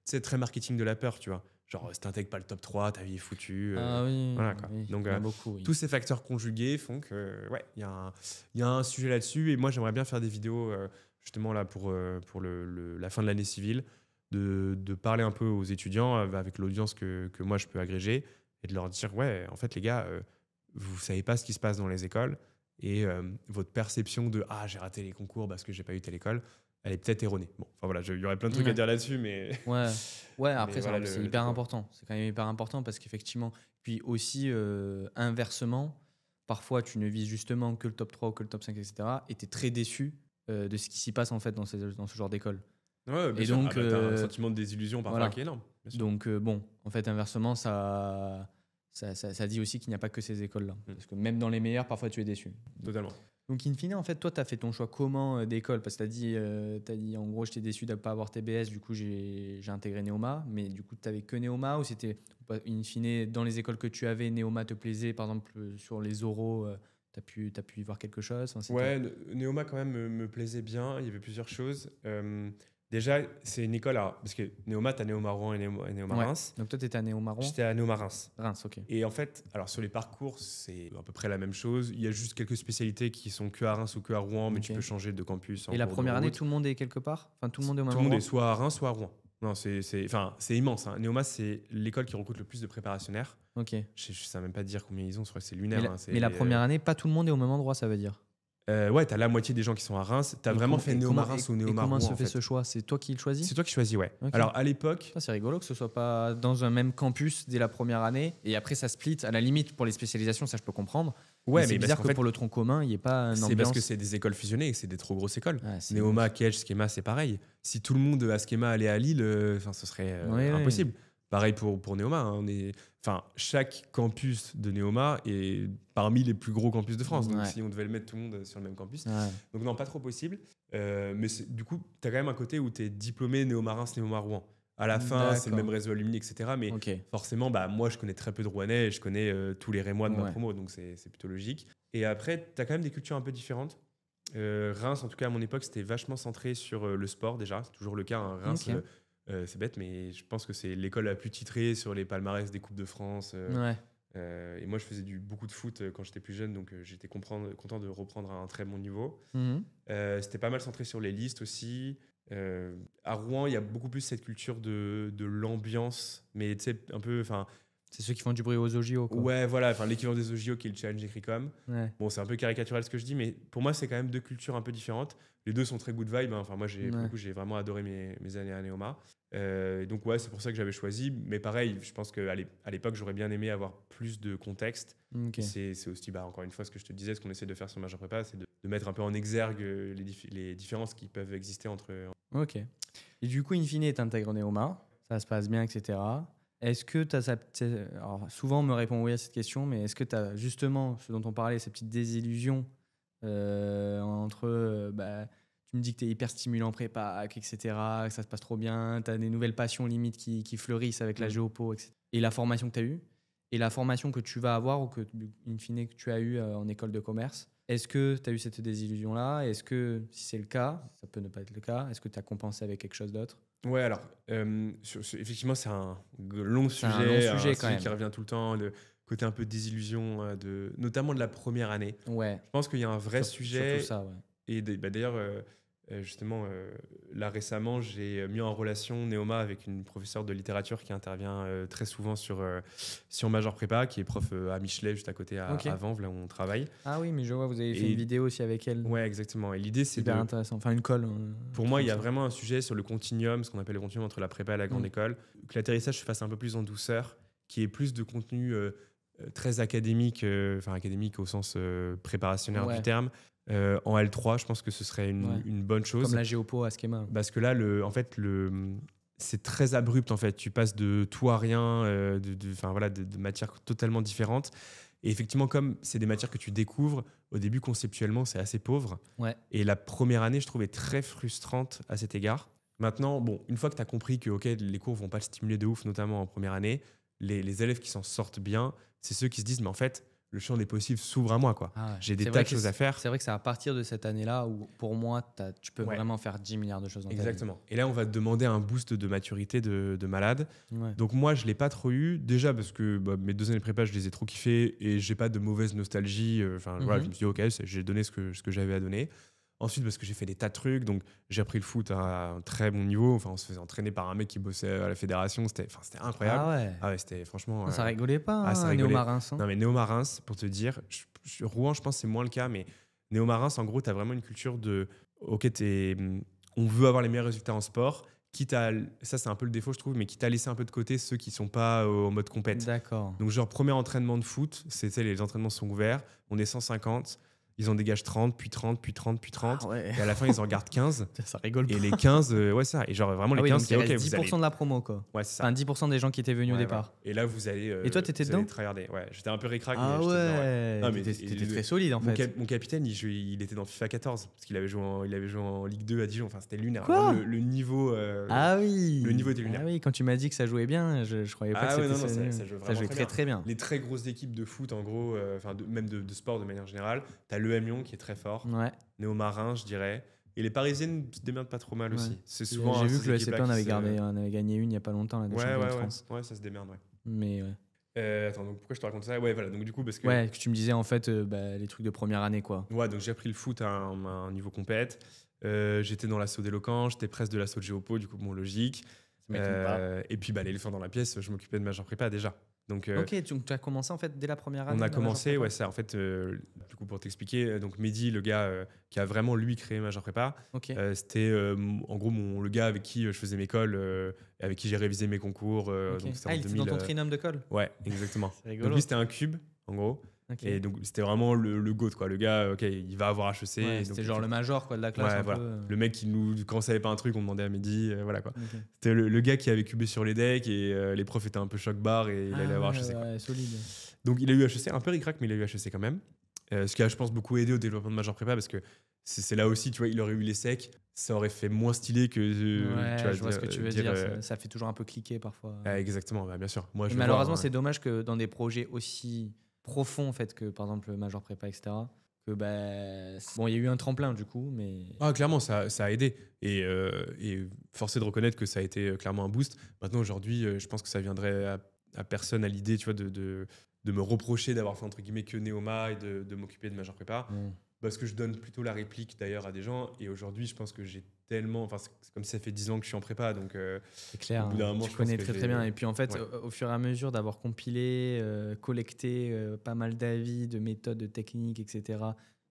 c'est très marketing de la peur, tu vois. Genre, si t'intègres pas le top 3, ta vie est foutue. Voilà, quoi. Oui, donc, beaucoup, tous ces facteurs conjugués font que, il y a un sujet là-dessus. Et moi, j'aimerais bien faire des vidéos, justement, là, pour la fin de l'année civile, de parler un peu aux étudiants avec l'audience que moi, je peux agréger et de leur dire, ouais, en fait, les gars, vous savez pas ce qui se passe dans les écoles et votre perception de, ah, j'ai raté les concours parce que j'ai pas eu telle école, elle est peut-être erronée. Bon, enfin voilà, il y aurait plein de trucs à dire là-dessus, mais... Ouais, après, voilà, c'est hyper important. C'est quand même hyper important parce qu'effectivement, puis aussi, inversement, parfois, tu ne vises justement que le top 3 ou que le top 5, etc. Et tu es très déçu de ce qui s'y passe en fait dans ce genre d'école. Ouais, bien et sûr. donc, t'as un sentiment de désillusion parfois qui est énorme. Donc, bon, en fait, inversement, ça dit aussi qu'il n'y a pas que ces écoles-là. Parce que même dans les meilleures, parfois, tu es déçu. Totalement. Donc, in fine, en fait, toi, tu as fait ton choix comment d'école? Parce que tu as dit, en gros, j'étais déçu de ne pas avoir TBS, du coup, j'ai intégré Neoma. Mais du coup, tu n'avais que Neoma ou c'était, in fine, dans les écoles que tu avais, Neoma te plaisait? Par exemple, sur les oraux, tu as pu y voir quelque chose? Ouais, Neoma, quand même, me plaisait bien. Il y avait plusieurs choses. Déjà, c'est une école, alors, parce que Néoma, tu as Néoma Rouen et Néoma Ouais. Reims. Donc toi, tu étais à Néoma Rouen. J'étais à Néoma Reims. Reims, ok. Et en fait, alors sur les parcours, c'est à peu près la même chose. Il y a juste quelques spécialités qui sont que à Reims ou que à Rouen, mais tu peux changer de campus. Et la première année, tout le monde est quelque part? Enfin, tout le monde est au même Tout le monde endroit? est soit à Reims, soit à Rouen. Non, c'est immense. Hein. Néoma, c'est l'école qui recrute le plus de préparationnaires. Ok. Je ne sais même pas dire combien ils ont, je crois que c'est lunaire. Mais la première année, pas tout le monde est au même endroit, ça veut dire? Ouais, tu as la moitié des gens qui sont à Reims. Tu as vraiment fait Néoma Reims ou Néoma Rouen. Comment se fait ce choix? C'est toi qui le choisis? C'est toi qui choisis, ouais. Okay. Alors à l'époque. C'est rigolo que ce soit pas dans un même campus dès la première année et après ça split. À la limite, pour les spécialisations, ça je peux comprendre. Ouais, mais c'est bizarre que pour le tronc commun, il n'y ait pas une ambiance. C'est parce que c'est des écoles fusionnées et c'est des trop grosses écoles. Néoma, Kedge, Schema, c'est pareil. Si tout le monde à Schema allait à Lille, ce serait impossible. Pareil pour Néoma. Hein, chaque campus de Néoma est parmi les plus gros campus de France. Donc, si on devait le mettre tout le monde sur le même campus. Donc, non, pas trop possible. Mais du coup, tu as quand même un côté où tu es diplômé Néoma Reims, Néoma Rouen. À la fin, c'est le même réseau alumni, etc. Mais forcément, moi, je connais très peu de Rouennais et je connais tous les Rémois de ma promo. Donc, c'est plutôt logique. Et après, tu as quand même des cultures un peu différentes. Reims, en tout cas, à mon époque, c'était vachement centré sur le sport déjà. C'est toujours le cas. Hein. Reims, c'est bête, mais je pense que c'est l'école la plus titrée sur les palmarès des Coupes de France. Et moi, je faisais beaucoup de foot quand j'étais plus jeune, donc j'étais content de reprendre à un très bon niveau. C'était pas mal centré sur les listes aussi. À Rouen, il y a beaucoup plus cette culture de l'ambiance, mais tu sais, un peu... C'est ceux qui font du bruit aux OJO, quoi. Ouais, voilà, l'équivalent des OJO qui est le Challenge Écricom. Bon, c'est un peu caricatural ce que je dis, mais pour moi, c'est quand même deux cultures un peu différentes. Les deux sont très good vibe. Hein. Moi, pour le coup, j'ai vraiment adoré mes années à Néoma. Donc, ouais, c'est pour ça que j'avais choisi. Mais pareil, je pense qu'à l'époque, j'aurais bien aimé avoir plus de contexte. C'est aussi, encore une fois, ce que je te disais, ce qu'on essaie de faire sur Majeure Prépa, c'est de mettre un peu en exergue les différences qui peuvent exister entre... Ok. Et du coup, in fine, tu intègres Néoma. Ça se passe bien, etc. Est-ce que tu as alors, souvent on me répond oui à cette question, mais est-ce que tu as justement ce dont on parlait, ces petites désillusions entre tu me dis que tu es hyper stimulant en prépa, etc., que ça se passe trop bien, tu as des nouvelles passions limites qui fleurissent avec la géopo, etc. Et la formation que tu as eue, et la formation que tu vas avoir ou que, in fine, que tu as eue en école de commerce, est-ce que tu as eu cette désillusion-là? Est-ce que, si c'est le cas, ça peut ne pas être le cas, est-ce que tu as compensé avec quelque chose d'autre? Ouais, alors, effectivement, c'est un long sujet, un sujet qui revient tout le temps, le côté un peu de désillusion, notamment de la première année. Ouais. Je pense qu'il y a un vrai sujet. Surtout ça, ouais. Et d'ailleurs, justement, là récemment, j'ai mis en relation Néoma avec une professeure de littérature qui intervient très souvent sur Majeure Prépa, qui est prof à Michelet, juste à côté à Vanves, là où on travaille. Ah oui, mais je vois, vous avez fait une vidéo aussi avec elle. Ouais, exactement. Et l'idée, c'est hyper intéressant. Enfin, une colle. Pour moi, il y a vraiment un sujet sur le continuum, ce qu'on appelle le continuum entre la prépa et la grande école, que l'atterrissage se fasse un peu plus en douceur, qu'il y ait plus de contenu très académique, académique au sens préparationnaire du terme. En L3, je pense que ce serait une bonne chose. Comme la géopo à Schema. Parce que là, c'est très abrupt, en fait. Tu passes de tout à rien, de matières totalement différentes. Et effectivement, comme c'est des matières que tu découvres, au début, conceptuellement, c'est assez pauvre. Ouais. Et la première année, je trouvais très frustrante à cet égard. Maintenant, une fois que tu as compris que les cours ne vont pas te stimuler de ouf, notamment en première année, les élèves qui s'en sortent bien, c'est ceux qui se disent, mais en fait, le champ des possibles s'ouvre à moi, quoi. J'ai des tas de choses à faire. C'est vrai que c'est à partir de cette année-là où, pour moi, tu peux vraiment faire 10 milliards de choses dans ta vie. Exactement. Et là, on va te demander un boost de maturité de malade. Donc moi, je ne l'ai pas trop eu. Déjà parce que mes 2 années de prépa, je les ai trop kiffées et je n'ai pas de mauvaise nostalgie. Voilà, je me suis dit, OK, j'ai donné ce que j'avais à donner. Ensuite, parce que j'ai fait des tas de trucs. Donc, j'ai appris le foot à un très bon niveau. Enfin, on se faisait entraîner par un mec qui bossait à la fédération. C'était incroyable. Ah ouais, c'était franchement... Ça rigolait pas, ça rigolait. Néoma Reims. Non, mais Néoma Reims, pour te dire, Rouen, je pense que c'est moins le cas, mais Néoma Reims, en gros, tu as vraiment une culture de... OK, on veut avoir les meilleurs résultats en sport. Ça, c'est un peu le défaut, je trouve, mais quitte à laisser un peu de côté ceux qui sont pas en mode compète. D'accord. Donc, genre, premier entraînement de foot, les entraînements sont ouverts. On est 150. Ils en dégagent 30, puis 30, puis 30, puis 30. Ah ouais. Et à la fin, ils en gardent 15. Ça rigole pas. Et les 15, ça. Et genre, vraiment, les 15, c'est OK. Donc, 10% de la promo, quoi. Ouais, c'est ça. Enfin, 10% des gens qui étaient venus au départ. Ouais. Et là, vous allez. Et toi, t'étais dedans? Ouais, j'étais un peu ric-rac. Ah ouais. Non, mais t'étais très solide, en fait. Mon capitaine, il était dans FIFA 14. Parce qu'il avait joué en Ligue 2 à Dijon. Enfin, c'était lunaire. Quoi? Le niveau. Ah oui. Le niveau était lunaire. Ah oui, quand tu m'as dit que ça jouait bien, je croyais pas que c'était ça jouait très, très bien. Les très grosses équipes de foot, en gros, même de sport de manière générale. T'as l'EM Lyon qui est très fort. Ouais. Néoma Reims, je dirais. Et les Parisiennes se démerdent pas trop mal Ouais. aussi. C'est souvent. J'ai vu que le SCP on avait gagné une il y a pas longtemps, là, de championnat de France. Ouais, ça se démerde, ouais. Mais ouais. Attends, donc pourquoi je te raconte ça? Ouais, voilà, donc du coup, parce que. Ouais, que tu me disais en fait les trucs de première année, quoi. Ouais, donc j'ai appris le foot à un niveau compète. J'étais dans l'assaut d'éloquence, j'étais presque de l'assaut de Géopo, du coup, bon, logique. Ça m'étonne pas. Et puis, l'éléphant dans la pièce, je m'occupais de major prépa déjà. Donc, Ok, donc tu as commencé en fait dès la première année. on a la major commencé, prépa ouais, ça, en fait, du coup, pour t'expliquer, donc Mehdi, le gars qui a vraiment, lui, créé major prépa, Ok. c'était en gros le gars avec qui je faisais mes cols, avec qui j'ai révisé mes concours. Ok. Donc, c'était Ah, en il était 2000, dans ton trinôme de colle. Ouais, exactement. C'est Donc, rigolo. lui, c'était un cube, en gros. Ok. Et donc, c'était vraiment le GOAT, quoi. Le gars, ok, il va avoir HEC. Ouais, donc, c'était genre le major quoi, de la classe. Ouais, un voilà. peu, Le mec, quand on savait pas un truc, on demandait à Mehdi, voilà quoi. Ok. C'était le gars qui avait cubé sur les decks et les profs étaient un peu choc-barre et il allait avoir HEC. Quoi. Ouais, solide. Donc il a eu HEC, un peu ric-rac, mais il a eu HEC quand même. Ce qui a, je pense, beaucoup aidé au développement de major prépa parce que c'est là aussi, tu vois, il aurait eu les secs, ça aurait fait moins stylé que. Ouais, tu vois, je vois ce que tu veux dire. Ça fait toujours un peu cliquer parfois. Exactement, bien sûr. Moi, Malheureusement, c'est dommage que dans des projets aussi profonds, en fait, que par exemple le major prépa, etc., que bon, il y a eu un tremplin du coup, mais. Ah, clairement, ça a aidé. Et force est de reconnaître que ça a été clairement un boost. Maintenant, aujourd'hui, je pense que ça viendrait à personne à l'idée, tu vois, de me reprocher d'avoir fait entre guillemets que Néoma et de m'occuper de major prépa. Parce que je donne plutôt la réplique d'ailleurs à des gens. Et aujourd'hui, je pense que j'ai tellement. Enfin, c'est comme si ça fait 10 ans que je suis en prépa. Donc, c'est clair, au bout d'un moment, tu connais très bien. Et puis en fait, ouais. au fur et à mesure d'avoir compilé, collecté pas mal d'avis, de méthodes, de techniques, etc.,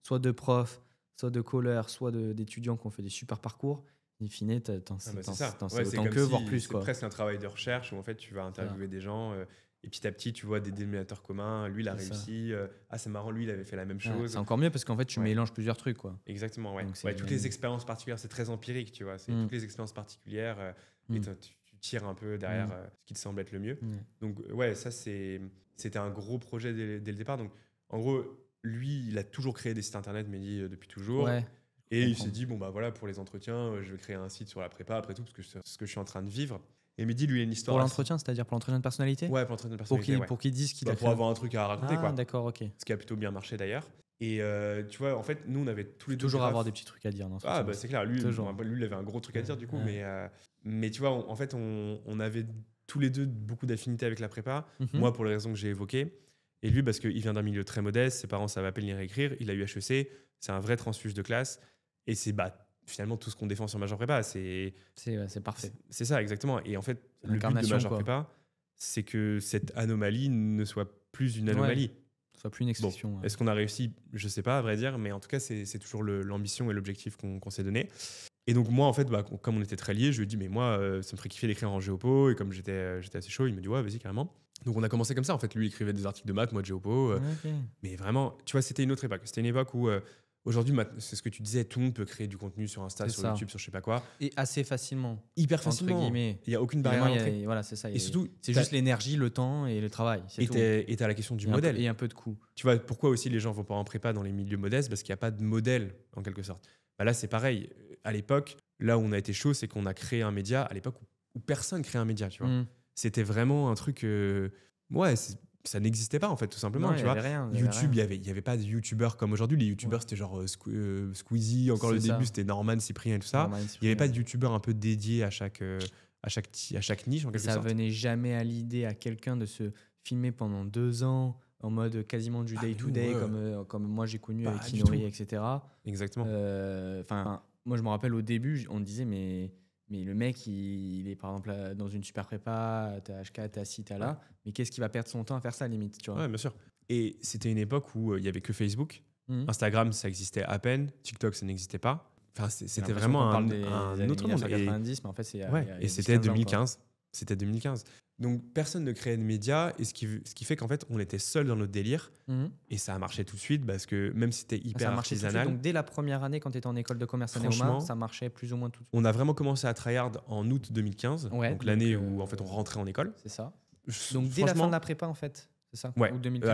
soit de profs, soit de callers, soit d'étudiants qui ont fait des super parcours, in fine, t'en sais autant que, voire plus. C'est presque un travail de recherche où en fait, tu vas interviewer des gens. Et petit à petit, tu vois des dénominateurs communs. Lui, il a réussi. C'est marrant, lui, il avait fait la même chose. C'est encore mieux parce qu'en fait, tu mélanges plusieurs trucs, quoi. Exactement, ouais. Toutes les expériences particulières, c'est très empirique, tu vois. C'est toutes les expériences particulières et tu tires un peu derrière ce qui te semble être le mieux. Donc, ouais, ça, c'était un gros projet dès le départ. Donc, en gros, lui, il a toujours créé des sites internet, Mehdi, depuis toujours. Ouais. Et il s'est dit, bon, voilà, pour les entretiens, je vais créer un site sur la prépa, après tout, parce que c'est ce que je suis en train de vivre. Et Mehdi, lui, il a une histoire. Pour l'entretien, c'est-à-dire pour l'entretien de personnalité? Ouais, pour l'entretien de personnalité. Pour qu'il dise qu'il a pour avoir un truc à raconter, quoi. D'accord, ok. Ce qui a plutôt bien marché d'ailleurs. Et tu vois, en fait, nous, on avait tous les deux. Toujours avoir des petits trucs à dire. Non, c'est clair. Lui, il avait un gros truc à dire, du coup. Mais tu vois, en fait, on avait tous les deux beaucoup d'affinités avec la prépa. Moi, pour les raisons que j'ai évoquées. Et lui, parce qu'il vient d'un milieu très modeste, ses parents savaient à peine lire et écrire. Il a eu HEC, c'est un vrai transfuge de classe. Et c'est finalement tout ce qu'on défend sur major prépa. C'est parfait. C'est ça, exactement. Et en fait, le but de major prépa, c'est que cette anomalie ne soit plus une anomalie. Ne soit plus une exception. Bon, est-ce qu'on a réussi? Je ne sais pas, à vrai dire. Mais en tout cas, c'est toujours l'ambition et l'objectif qu'on s'est donné. Et donc, moi, en fait, comme on était très liés, je lui ai dit, mais moi, ça me ferait kiffer d'écrire en géopo. Et comme j'étais assez chaud, il me dit, ouais, vas-y, carrément. Donc, on a commencé comme ça. En fait, lui, il écrivait des articles de maths, moi de géopo. Mais vraiment, tu vois, c'était une autre époque. C'était une époque où, aujourd'hui, c'est ce que tu disais, tout le monde peut créer du contenu sur Insta, sur YouTube, sur je sais pas quoi. Et assez facilement. Hyper facilement. Il n'y a aucune barrière à l'entrée. Voilà, c'est ça. Et surtout, c'est juste l'énergie, le temps et le travail. Et tu as la question du modèle. Et un peu de coût. Tu vois, pourquoi aussi les gens vont pas en prépa dans les milieux modestes? Parce qu'il n'y a pas de modèle, en quelque sorte. Là, c'est pareil. À l'époque, là où on a été chaud, c'est qu'on a créé un média à l'époque où personne créait un média, tu vois. C'était vraiment un truc... ça n'existait pas, en fait, tout simplement. Tu vois. YouTube, il n'y avait pas de youtubeurs comme aujourd'hui. Les youtubeurs, c'était genre Squeezie, encore le début, c'était Norman, Cyprien et tout ça. Il n'y avait pas de youtubeurs un peu dédiés à chaque niche, en quelque sorte. Ça venait jamais à l'idée à quelqu'un de se filmer pendant 2 ans en mode quasiment du day-to-day, comme moi j'ai connu avec Inori, etc. Exactement. Moi, je me rappelle au début, on me disait, mais le mec, il est par exemple dans une super prépa, t'as HK, t'as ci, t'as là, mais qu'est-ce qu'il va perdre son temps à faire ça, limite, tu vois? Ouais, bien sûr. Et c'était une époque où il n'y avait que Facebook. Instagram, ça existait à peine. TikTok, ça n'existait pas. Enfin, c'était vraiment un autre monde. 90, mais en fait, c'est. Et c'était 2015. C'était 2015. Donc, personne ne créait de médias. Et ce qui fait qu'en fait, on était seuls dans notre délire. Et ça a marché tout de suite parce que même si c'était hyper artisanal. Donc, dès la première année, quand tu étais en école de commerce à Néoma, ça marchait plus ou moins tout de suite. On a vraiment commencé à tryhard en août 2015. Donc, l'année où en fait, on rentrait en école. C'est ça. Donc, dès la fin de la prépa, en fait. C'est ça? Ouais. 2015,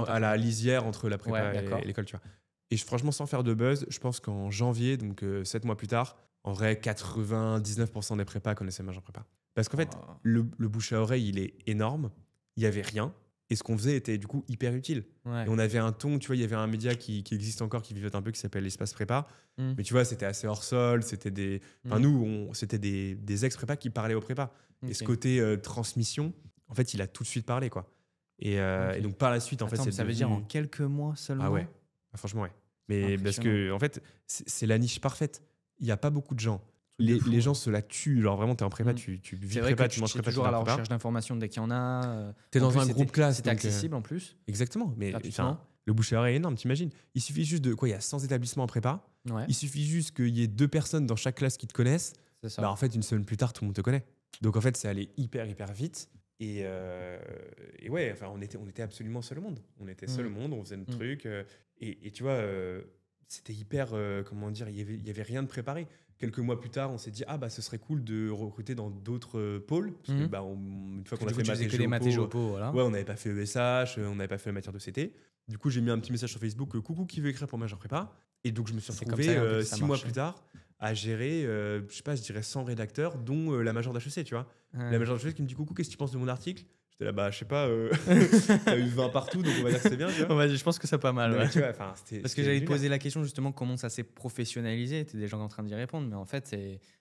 à la lisière entre la prépa et l'école, tu vois. Et franchement, sans faire de buzz, je pense qu'en janvier, donc 7 mois plus tard, en vrai, 99% des prépas connaissaient major prépa. Parce qu'en fait, le bouche à oreille, il est énorme. Il n'y avait rien. Et ce qu'on faisait était du coup hyper utile. Ouais. Et on avait un ton, tu vois, il y avait un média qui existe encore, qui vivote un peu, qui s'appelle Espace Prépa. Mm. Mais tu vois, c'était assez hors sol, c'était des... Enfin, nous, c'était des ex-prépa qui parlaient aux prépa. Okay. Et ce côté transmission, en fait, il a tout de suite parlé, quoi. Et donc, par la suite, en fait, c'est ça veut dire en quelques mois seulement? Ah ouais, franchement, ouais. Mais parce que, en fait, c'est la niche parfaite. Il n'y a pas beaucoup de gens. Les gens se la tuent. Genre, vraiment, t'es en prépa, tu vis prépa, tu manges prépa, toujours à la recherche d'informations dès qu'il y en a. T'es dans un groupe classe. C'était accessible en plus. Exactement. Mais le bouche à oreille est énorme, t'imagines. Il suffit juste de. Quoi, il y a 100 établissements en prépa. Ouais. Il suffit juste qu'il y ait 2 personnes dans chaque classe qui te connaissent. C'est ça. Bah, en fait, une semaine plus tard, tout le monde te connaît. Donc, en fait, c'est allé hyper vite. Et ouais, enfin, on était absolument seul au monde. On était seul au monde, on faisait notre truc. Et tu vois, c'était hyper. Comment dire, il y avait rien de préparé. Quelques mois plus tard, on s'est dit, ah bah ce serait cool de recruter dans d'autres pôles. Parce que, bah, une fois qu'on a fait maths et géopo, voilà. Ouais, on n'avait pas fait ESH, on n'avait pas fait la matière de CT. Du coup, j'ai mis un petit message sur Facebook, coucou, qui veut écrire pour Major Prépa. Et donc, je me suis retrouvé 6 mois plus tard à gérer, je sais pas, je dirais 100 rédacteurs, dont la Major d'HEC, tu vois. La Major d'HEC qui me dit, coucou, qu'est-ce que tu penses de mon article? J'étais là, bah, je sais pas, t'as eu 20 partout, donc on va dire que c'est bien, tu vois. Je pense que c'est pas mal. Ouais. Tu vois, parce que j'allais te poser la question justement comment ça s'est professionnalisé. Tu es déjà en train d'y répondre, mais en fait,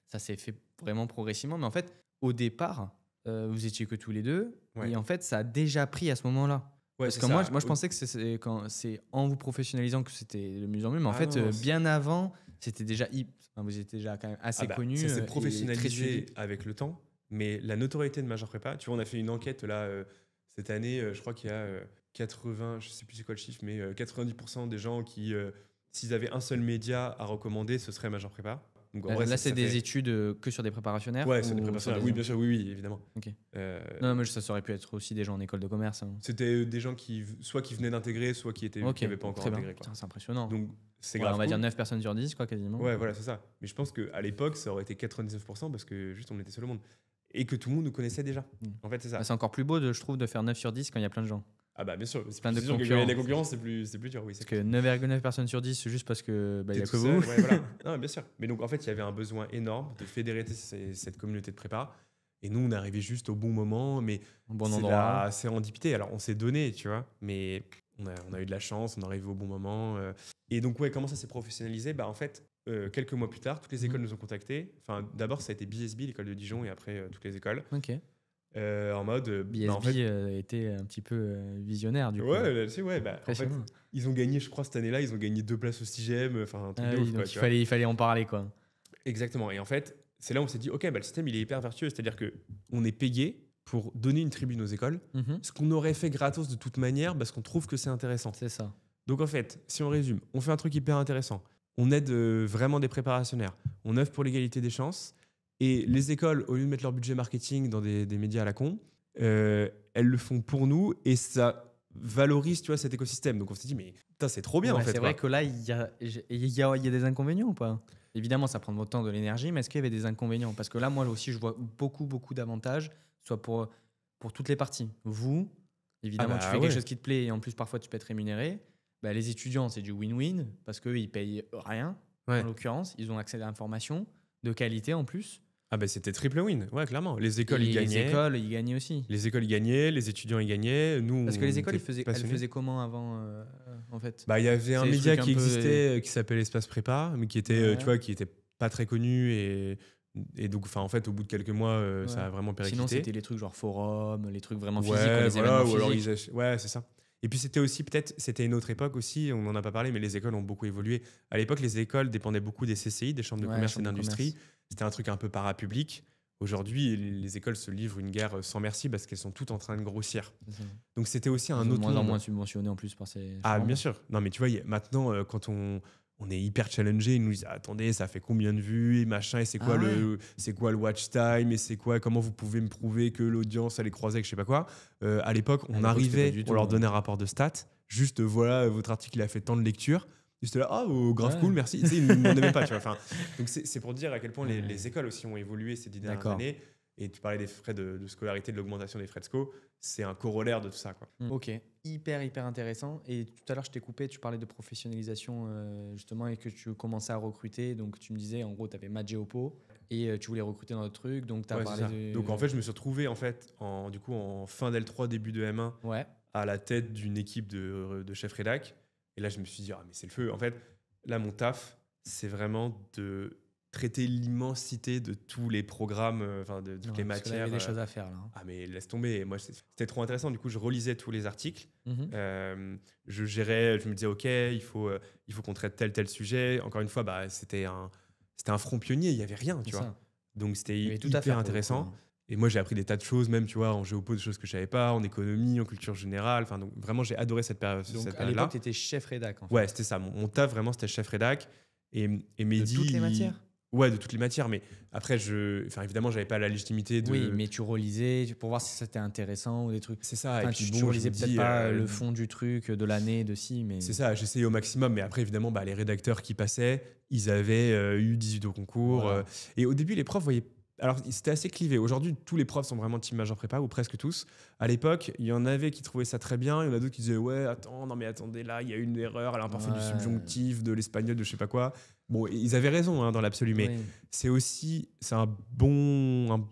ça s'est fait vraiment progressivement. Mais en fait, au départ, vous étiez que tous les deux, et en fait, ça a déjà pris à ce moment-là. Ouais, parce que moi, je pensais que c'est en vous professionnalisant que c'était de mieux en mieux, mais en fait, bien avant, c'était déjà vous étiez déjà quand même assez connus. Ça s'est professionnalisé avec le temps. Mais la notoriété de Major Prépa, tu vois, on a fait une enquête là cette année, je crois qu'il y a 80, je sais plus c'est quoi le chiffre, mais 90% des gens qui, s'ils avaient un seul média à recommander, ce serait Major Prépa. Donc, en vrai, là, c'est des études que sur des préparationnaires? Ouais, sur des préparationnaires. Oui, bien sûr, oui, évidemment. Okay. Non, mais ça aurait pu être aussi des gens en école de commerce. Hein. C'était des gens qui venaient d'intégrer, soit qui n'avaient pas encore intégré. C'est impressionnant. Donc, c'est grave. On va dire 9 personnes sur 10, quoi, quasiment. Ouais, voilà, c'est ça. Mais je pense qu'à l'époque, ça aurait été 99% parce que juste on était seul au monde. Et que tout le monde nous connaissait déjà. En fait, c'est ça. C'est encore plus beau, je trouve, de faire 9 sur 10 quand il y a plein de gens. Ah bah bien sûr, c'est plein de concurrents. Quand il y a des concurrents, c'est plus dur. Oui, parce que 9,9 personnes sur 10, juste parce que il y a que vous. Ouais, voilà. Non, bien sûr. Mais donc en fait, il y avait un besoin énorme de fédérer cette communauté de prépa. Et nous, on est arrivé juste au bon moment, mais bon endroit. C'est serendipité. Alors on s'est donné, tu vois, mais on a eu de la chance, on est arrivé au bon moment. Et donc ouais, comment ça s'est professionnalisé? Bah en fait, quelques mois plus tard, toutes les écoles nous ont contactés. Enfin, d'abord, ça a été BSB, l'école de Dijon, et après toutes les écoles. Ok. En mode BSB en fait, était un petit peu visionnaire du coup. Ouais, en fait, ils ont gagné, je crois, cette année-là, ils ont gagné 2 places au 6e, enfin un truc de ouf, quoi, il fallait en parler, quoi. Exactement. Et en fait, c'est là où on s'est dit, ok, le système il est hyper vertueux, c'est-à-dire que on est payé pour donner une tribune aux écoles, ce qu'on aurait fait gratos de toute manière parce qu'on trouve que c'est intéressant. C'est ça. Donc en fait, si on résume, on fait un truc hyper intéressant, on aide vraiment des préparationnaires, on œuvre pour l'égalité des chances. Et les écoles, au lieu de mettre leur budget marketing dans des médias à la con, elles le font pour nous et ça valorise, tu vois, cet écosystème. Donc on s'est dit, mais putain, c'est trop bien en fait. C'est vrai que là, il y a des inconvénients ou pas? Évidemment, ça prend de votre temps, de l'énergie, mais est-ce qu'il y avait des inconvénients? Parce que là, moi aussi, je vois beaucoup d'avantages, soit pour toutes les parties. Vous, évidemment, tu fais quelque chose qui te plaît et en plus, parfois, tu peux être rémunéré. Bah, les étudiants, c'est du win-win parce qu'eux, ils payent rien. En l'occurrence, ils ont accès à l'information de qualité en plus. Ah ben c'était triple win, ouais, clairement. Les écoles, ils gagnaient. Les écoles, ils gagnaient aussi. Les écoles, ils gagnaient, les étudiants, ils gagnaient. Nous, parce que les écoles, elles faisaient comment avant, en fait? Bah, il y avait un média qui existait, qui s'appelle Espace Prépa, mais qui était, tu vois, qui était pas très connu et donc, en fait, au bout de quelques mois, ça a vraiment périclité. Sinon, c'était les trucs genre forum, les trucs vraiment physiques, les événements physiques. Ouais, c'est ça. Et puis c'était aussi c'était une autre époque aussi, on n'en a pas parlé, mais les écoles ont beaucoup évolué. À l'époque, les écoles dépendaient beaucoup des CCI, des chambres de commerce et d'industrie. C'était un truc un peu parapublic. Aujourd'hui, les écoles se livrent une guerre sans merci parce qu'elles sont toutes en train de grossir. Donc c'était aussi un autre monde. De moins en moins subventionné en plus par ces chambres. Bien sûr. Non, mais tu vois, maintenant, quand on est hyper challengé, ils nous disent attendez, ça fait combien de vues et machin, et c'est quoi le watch time, et c'est quoi, comment vous pouvez me prouver que l'audience elle est croisée avec je sais pas quoi. À l'époque, on arrivait, on leur donnait un rapport de stats, juste voilà, votre article il a fait tant de lectures. C'était là, grave cool, merci. Tu sais, ils ne demandaient même pas, tu vois. Enfin, donc c'est pour dire à quel point les écoles aussi ont évolué ces 10 dernières années. Et tu parlais des frais de scolarité, de l'augmentation des frais de SCO, c'est un corollaire de tout ça, quoi. Ok, hyper intéressant. Et tout à l'heure, je t'ai coupé, tu parlais de professionnalisation justement et que tu commençais à recruter. Donc tu me disais, en gros, tu avais Math Géopo et tu voulais recruter dans d'autres trucs. Donc tu as parlé de... Donc en fait, je me suis retrouvé en fin d'L3, début de M1 à la tête d'une équipe de chefs rédac. Et là, je me suis dit, mais c'est le feu. En fait, là, mon taf, c'est vraiment de traiter l'immensité de tous les programmes, de toutes les matières. Il y avait des choses à faire là. Ah, mais laisse tomber. Et moi, c'était trop intéressant. Du coup, je relisais tous les articles. Je gérais, je me disais, OK, il faut qu'on traite tel sujet. Encore une fois, c'était un front pionnier. Il n'y avait rien, tu vois. Donc, c'était hyper intéressant. Et moi, j'ai appris des tas de choses, même, tu vois, en géopo, des choses que je savais pas, en économie, en culture générale. Enfin, donc, vraiment, j'ai adoré cette période. Donc, à l'époque, tu étais chef rédac, en fait. Ouais, c'était ça. Mon taf, vraiment, c'était chef rédac. Et Mehdi... De toutes les matières? Ouais, de toutes les matières. Mais après, évidemment, j'avais pas la légitimité de... Oui, mais tu relisais pour voir si c'était intéressant ou des trucs. C'est ça. Enfin, et puis, tu relisais peut-être pas le fond du truc, de l'année, de si, mais... C'est ça, j'essayais au maximum. Mais après, évidemment, les rédacteurs qui passaient, ils avaient eu 18 au concours. Voilà. Et au début, les profs voyaient... Alors, c'était assez clivé. Aujourd'hui, tous les profs sont vraiment team major prépa, ou presque tous. À l'époque, il y en avait qui trouvaient ça très bien. Il y en a d'autres qui disaient, ouais, attendez, là, il y a une erreur. Elle a un parfait du subjonctif, de l'espagnol, de je sais pas quoi. Bon, ils avaient raison dans l'absolu, mais c'est un bon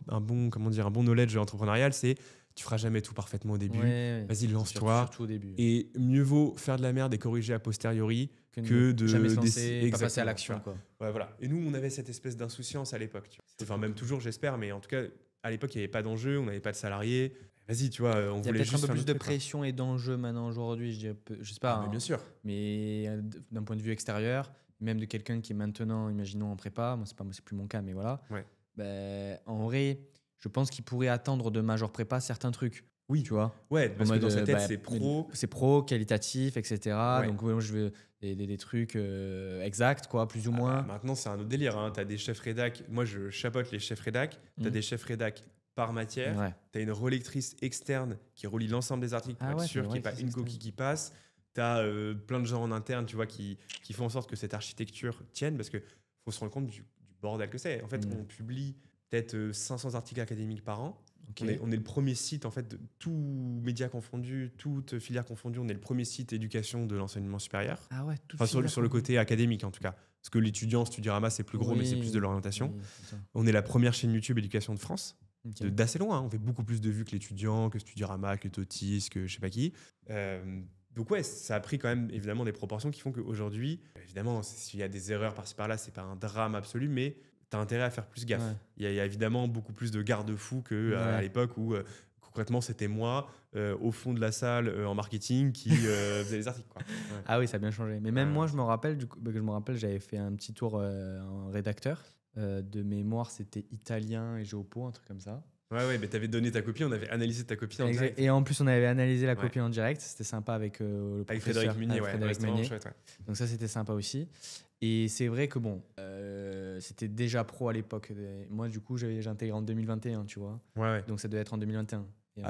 knowledge entrepreneurial. C'est, tu feras jamais tout parfaitement au début. Vas-y, lance-toi. Surtout au début. Et mieux vaut faire de la merde et corriger a posteriori que de jamais se lancer, pas passer à l'action, quoi. Ouais, voilà. Et nous, on avait cette espèce d'insouciance à l'époque. Enfin, même toujours, j'espère, mais en tout cas, à l'époque, il n'y avait pas d'enjeu, on n'avait pas de salariés. Vas-y, tu vois, on voulait juste. Il y a peut-être un peu plus de pression et d'enjeux maintenant aujourd'hui, je sais pas. Bien sûr. Mais d'un point de vue extérieur, même de quelqu'un qui est maintenant, imaginons, en prépa, moi, c'est plus mon cas, mais voilà. Ouais. En vrai, je pense qu'il pourrait attendre de major prépa certains trucs. Oui, tu vois. Ouais, parce que dans sa tête, c'est pro. C'est pro, qualitatif, etc. Ouais. Donc, moi, je veux des trucs exacts, quoi, plus ou moins. Maintenant, c'est un autre délire. Tu as des chefs rédac. Moi, je chapeaute les chefs rédac. Tu as des chefs rédac par matière. Tu as une relectrice externe qui relie l'ensemble des articles pour être sûr qu'il n'y ait pas une coquille qui passe. Tu as plein de gens en interne, tu vois, qui font en sorte que cette architecture tienne, parce qu'il faut se rendre compte du bordel que c'est. En fait, on publie peut-être 500 articles académiques par an. Okay. On est le premier site, en fait, de tous médias confondus, toutes filières confondues. On est le premier site éducation de l'enseignement supérieur. Ah ouais, sur le côté académique, en tout cas. Parce que l'étudiant, Studioramma, c'est plus gros, mais c'est plus de l'orientation. On est la première chaîne YouTube éducation de France. D'assez loin. On fait beaucoup plus de vues que l'étudiant, que Studioramma, que Totis, que je sais pas qui. Donc ouais, ça a pris quand même évidemment des proportions qui font qu'aujourd'hui, évidemment, s'il y a des erreurs par-ci par-là, c'est pas un drame absolu, mais tu as intérêt à faire plus gaffe. Il y a évidemment beaucoup plus de garde-fous qu'à l'époque où concrètement c'était moi au fond de la salle en marketing qui faisait les articles, quoi. Ah oui, ça a bien changé. Mais même moi, je me rappelle, j'avais fait un petit tour en rédacteur. De mémoire, c'était italien et géopo, un truc comme ça. Ouais, mais t'avais donné ta copie, on avait analysé ta copie en direct. Et en plus, on avait analysé la copie en direct. C'était sympa avec le professeur. Frédéric Munier, Frédéric Munier. Chouette, Donc ça, c'était sympa aussi. Et c'est vrai que c'était déjà pro à l'époque. Moi, du coup, j'ai intégré en 2021, tu vois. Ouais. Donc ça devait être en 2021.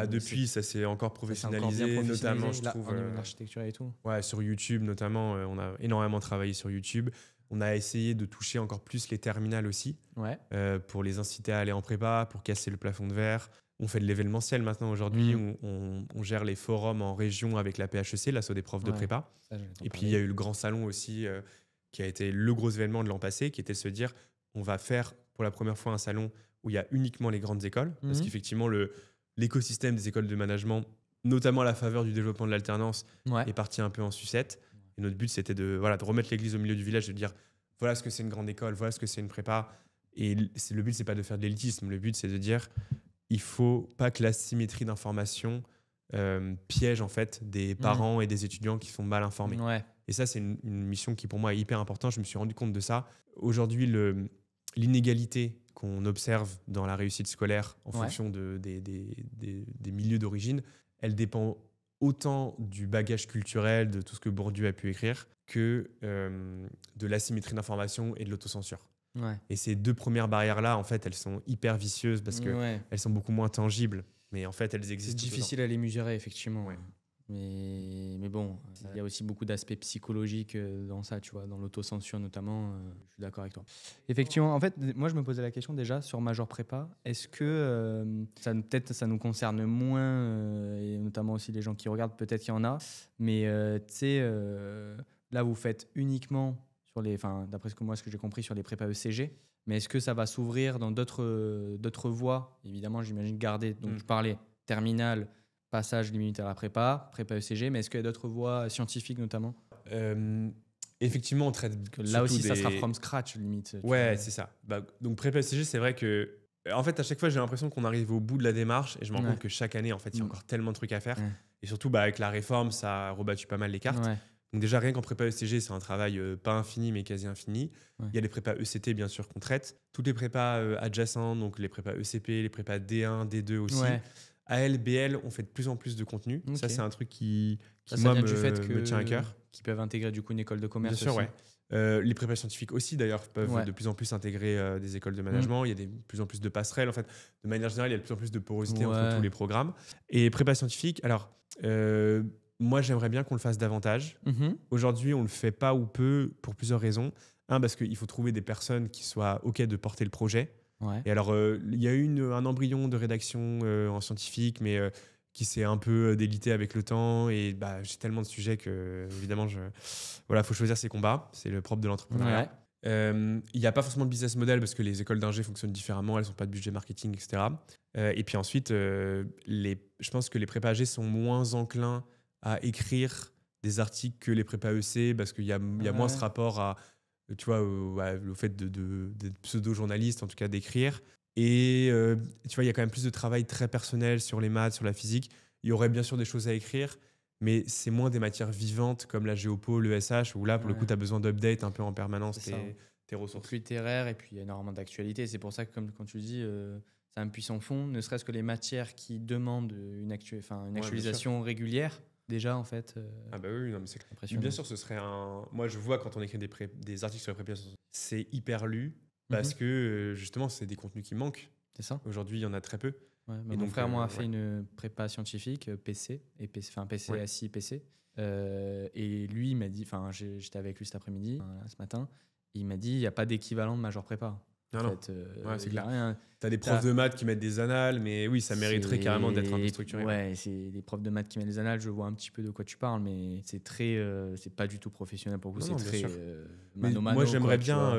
Depuis, ça s'est encore professionnalisé, notamment, je trouve. En niveau d'architecture et tout. Ouais, sur YouTube, notamment, on a énormément travaillé sur YouTube. On a essayé de toucher encore plus les terminales aussi, pour les inciter à aller en prépa, pour casser le plafond de verre. On fait de l'événementiel maintenant aujourd'hui, on gère les forums en région avec la PHEC, l'asso des profs de prépa. Et puis il y a eu le grand salon aussi, qui a été le gros événement de l'an passé, qui était de se dire, on va faire pour la première fois un salon où il y a uniquement les grandes écoles, parce qu'effectivement l'écosystème des écoles de management, notamment à la faveur du développement de l'alternance, est parti un peu en sucette. Et notre but, c'était de remettre l'église au milieu du village, de dire voilà ce que c'est une grande école, voilà ce que c'est une prépa. Et le but, c'est pas de faire de l'élitisme. Le but, c'est de dire il faut pas que la symétrie d'information piège en fait des parents et des étudiants qui sont mal informés. Et ça, c'est une mission qui pour moi est hyper importante. Je me suis rendu compte de ça. Aujourd'hui, l'inégalité qu'on observe dans la réussite scolaire en fonction des milieux d'origine, elle dépend autant du bagage culturel, de tout ce que Bourdieu a pu écrire, que de l'asymétrie d'information et de l'autocensure. Et ces deux premières barrières-là, en fait, elles sont hyper vicieuses parce qu'elles sont beaucoup moins tangibles. Mais en fait, elles existent. C'est difficile à les mesurer, effectivement. Mais bon, il y a aussi beaucoup d'aspects psychologiques dans ça, tu vois, dans l'autocensure notamment. Je suis d'accord avec toi. Effectivement, en fait, moi, je me posais la question déjà sur Major Prépa. Est-ce que peut-être ça nous concerne moins, et notamment aussi les gens qui regardent, peut-être qu'il y en a. Mais tu sais, là, vous faites uniquement sur d'après ce que j'ai compris, sur les prépas ECG. Mais est-ce que ça va s'ouvrir dans d'autres voies? Évidemment, j'imagine garder. Donc, je parlais terminale, passage limite à la prépa ECG, mais est-ce qu'il y a d'autres voies scientifiques notamment? Effectivement, on traite Là aussi, ça sera from scratch limite. Ouais, c'est ça. Donc prépa ECG, c'est vrai que en fait, à chaque fois, j'ai l'impression qu'on arrive au bout de la démarche et je me rends compte que chaque année, en fait, il y a encore tellement de trucs à faire. Et surtout, avec la réforme, ça a rebattu pas mal les cartes. Donc déjà, rien qu'en prépa ECG, c'est un travail pas infini, mais quasi infini. Il y a les prépas ECT, bien sûr, qu'on traite. Toutes les prépas adjacentes, donc les prépas ECP, les prépas D1, D2 aussi. AL, BL, on fait de plus en plus de contenu. Ça, c'est un truc qui moi, me tient à cœur. Qui peuvent intégrer du coup une école de commerce bien sûr, aussi. Les prépas scientifiques aussi, d'ailleurs, peuvent de plus en plus intégrer des écoles de management. Il y a de plus en plus de passerelles. En fait, de manière générale, il y a de plus en plus de porosité entre tous les programmes. Et prépa scientifique, alors, moi, j'aimerais bien qu'on le fasse davantage. Aujourd'hui, on ne le fait pas ou peu pour plusieurs raisons. Parce qu'il faut trouver des personnes qui soient OK de porter le projet. Et alors, il y a eu un embryon de rédaction en scientifique, mais qui s'est un peu délité avec le temps. Et j'ai tellement de sujets que, évidemment, faut choisir ses combats. C'est le propre de l'entrepreneuriat. Il n'y a pas forcément de business model parce que les écoles d'ingé fonctionnent différemment. Elles n'ont pas de budget marketing, etc. Et puis ensuite, je pense que les prépa AG sont moins enclins à écrire des articles que les prépa EC parce qu'il y a moins ce rapport à, tu vois, le fait d'être pseudo-journaliste, en tout cas d'écrire. Et tu vois, il y a quand même plus de travail très personnel sur les maths, sur la physique. Il y aurait bien sûr des choses à écrire, mais c'est moins des matières vivantes comme la géopo, le SH, où là, pour le coup, tu as besoin d'update un peu en permanence tes ressources. Plus littéraire, et puis il y a énormément d'actualité. C'est pour ça que, comme quand tu dis, ça appuie son fond, ne serait-ce que les matières qui demandent une actualisation régulière. Déjà, en fait. Ah bah oui, non, mais c'est impressionnant. Bien sûr, ce serait un. Moi, je vois quand on écrit des articles sur la prépa, c'est hyper lu parce que justement, c'est des contenus qui manquent. C'est ça. Aujourd'hui, il y en a très peu. Et mon frère, moi, a fait une prépa scientifique, PC, et PC, ASI, PC. Et lui, il m'a dit, j'étais avec lui cet après-midi, ce matin, il m'a dit, il n'y a pas d'équivalent de major prépa. En fait, c'est clair. T'as des profs de maths qui mettent des annales, mais oui, ça mériterait carrément d'être un peu structuré. Ouais, c'est des profs de maths qui mettent des annales. Je vois un petit peu de quoi tu parles, mais c'est c'est pas du tout professionnel pour vous. C'est très mano-mano. Moi, j'aimerais bien.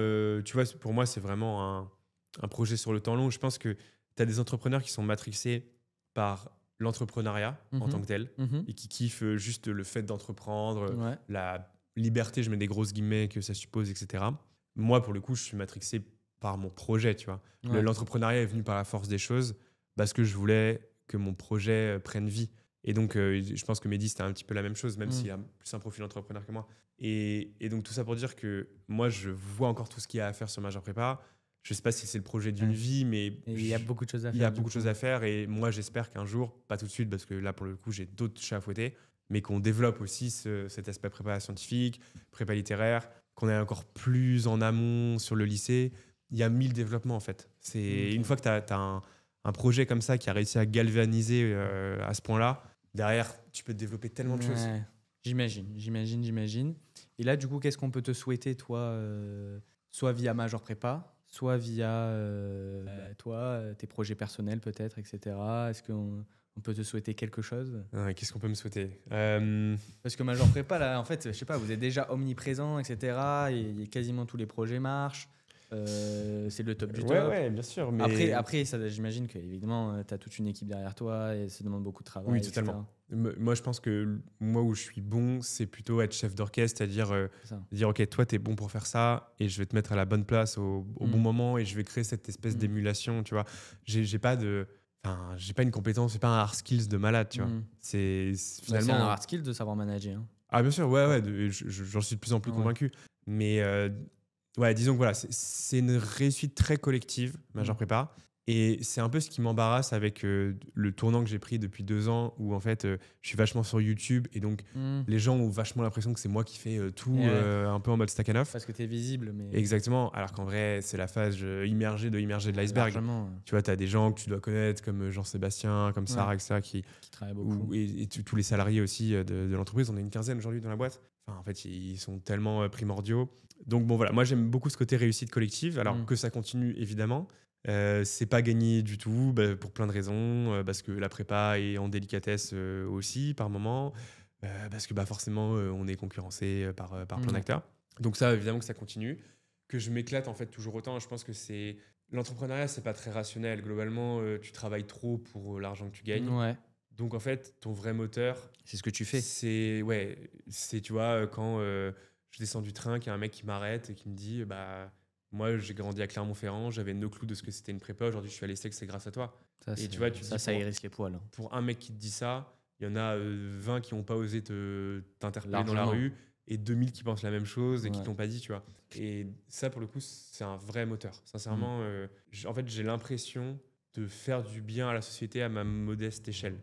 Tu vois, pour moi, c'est vraiment un projet sur le temps long. Je pense que t'as des entrepreneurs qui sont matrixés par l'entrepreneuriat en tant que tel et qui kiffent juste le fait d'entreprendre, la liberté, je mets des grosses guillemets que ça suppose, etc. Moi, pour le coup, je suis matrixé par mon projet, tu vois. L'entrepreneuriat est venu par la force des choses parce que je voulais que mon projet prenne vie. Et donc, je pense que Mehdi, c'était un petit peu la même chose, même s'il a plus un profil entrepreneur que moi. Et donc, tout ça pour dire que moi, je vois encore tout ce qu'il y a à faire sur Major Prépa. Je ne sais pas si c'est le projet d'une vie, mais il y a beaucoup de choses à faire. Il y a beaucoup de choses à faire. Et moi, j'espère qu'un jour, pas tout de suite, parce que là, pour le coup, j'ai d'autres chats à fouetter, mais qu'on développe aussi cet aspect prépa scientifique, prépa littéraire, qu'on est encore plus en amont sur le lycée. Il y a 1000 développements en fait. Une fois que tu as un projet comme ça qui a réussi à galvaniser à ce point-là, derrière, tu peux développer tellement de choses. J'imagine. Et là, du coup, qu'est-ce qu'on peut te souhaiter, toi, soit via Major Prépa, soit via toi, tes projets personnels peut-être, etc. Est-ce qu'on peut te souhaiter quelque chose? Qu'est-ce qu'on peut me souhaiter? Parce que Major Prépa, là, en fait, je sais pas, vous êtes déjà omniprésent, etc. Et quasiment tous les projets marchent. C'est le top du top. Ouais, bien sûr. Mais... Après ça, j'imagine que évidemment, tu as toute une équipe derrière toi et ça demande beaucoup de travail. Oui, totalement. Moi, je pense que moi où je suis bon, c'est plutôt être chef d'orchestre, c'est-à-dire dire ok, toi, tu es bon pour faire ça et je vais te mettre à la bonne place au bon moment et je vais créer cette espèce d'émulation, tu vois. J'ai pas une compétence, c'est pas un hard skills de malade, tu vois. C'est finalement c'est un hard skill de savoir manager. Hein. Ah bien sûr, j'en suis de plus en plus convaincu. Mais disons que voilà, c'est une réussite très collective, Major Prépa. Et c'est un peu ce qui m'embarrasse avec le tournant que j'ai pris depuis 2 ans où en fait je suis vachement sur YouTube et donc les gens ont vachement l'impression que c'est moi qui fais tout un peu en mode Stakhanov. Parce que tu es visible. Mais... Exactement, alors qu'en vrai c'est la phase immergée de l'iceberg. Tu vois, tu as des gens que tu dois connaître comme Jean-Sébastien, comme Sarah, etc. qui travaillent beaucoup. Et tous les salariés aussi de l'entreprise, on est une quinzaine aujourd'hui dans la boîte. Enfin, en fait, ils sont tellement primordiaux. Donc bon voilà, moi j'aime beaucoup ce côté réussite collective, alors que ça continue évidemment. C'est pas gagné du tout pour plein de raisons, parce que la prépa est en délicatesse aussi par moment, parce que forcément on est concurrencé par plein d'acteurs. Donc ça évidemment que ça continue, que je m'éclate en fait toujours autant. Je pense que l'entrepreneuriat, c'est pas très rationnel globalement. Tu travailles trop pour l'argent que tu gagnes. Donc, en fait, ton vrai moteur, C'est ce que tu fais. c'est tu vois, quand je descends du train, qu'il y a un mec qui m'arrête et qui me dit, bah, moi, j'ai grandi à Clermont-Ferrand, j'avais no clue de ce que c'était une prépa. Aujourd'hui, je suis à l'ESSEC, c'est grâce à toi. Et tu vois, tu te dis, Ça hérisse les poils. pour un mec qui te dit ça, il y en a 20 qui n'ont pas osé t'interpeller dans la Largement. rue et 2000 qui pensent la même chose et qui Ouais. t'ont pas dit, tu vois. Et ça, pour le coup, c'est un vrai moteur. Sincèrement, en fait, j'ai l'impression de faire du bien à la société à ma modeste échelle.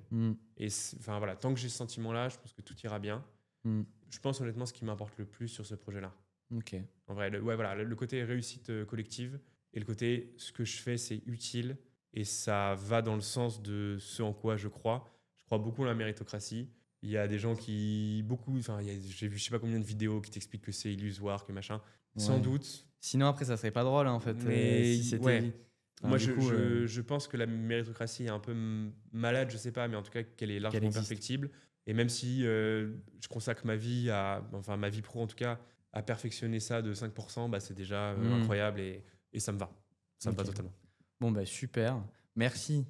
Et enfin voilà, tant que j'ai ce sentiment-là, je pense que tout ira bien. Je pense honnêtement ce qui m'importe le plus sur ce projet-là. Ok. En vrai, voilà, le côté réussite collective et le côté ce que je fais, c'est utile et ça va dans le sens de ce en quoi je crois. Je crois beaucoup en la méritocratie. Il y a des gens j'ai vu je sais pas combien de vidéos qui t'expliquent que c'est illusoire, que machin. Ouais. Sans doute. Sinon, après, ça serait pas drôle, hein, en fait. Mais si c'était. ouais. Enfin, Moi, du coup, je pense que la méritocratie est un peu malade, je sais pas, mais en tout cas qu'elle est largement existe. perfectible. Et même si je consacre ma vie ma vie pro en tout cas, à perfectionner ça de 5%, bah, c'est déjà incroyable et ça me va. Ça me va totalement. Bon, bah super. Merci.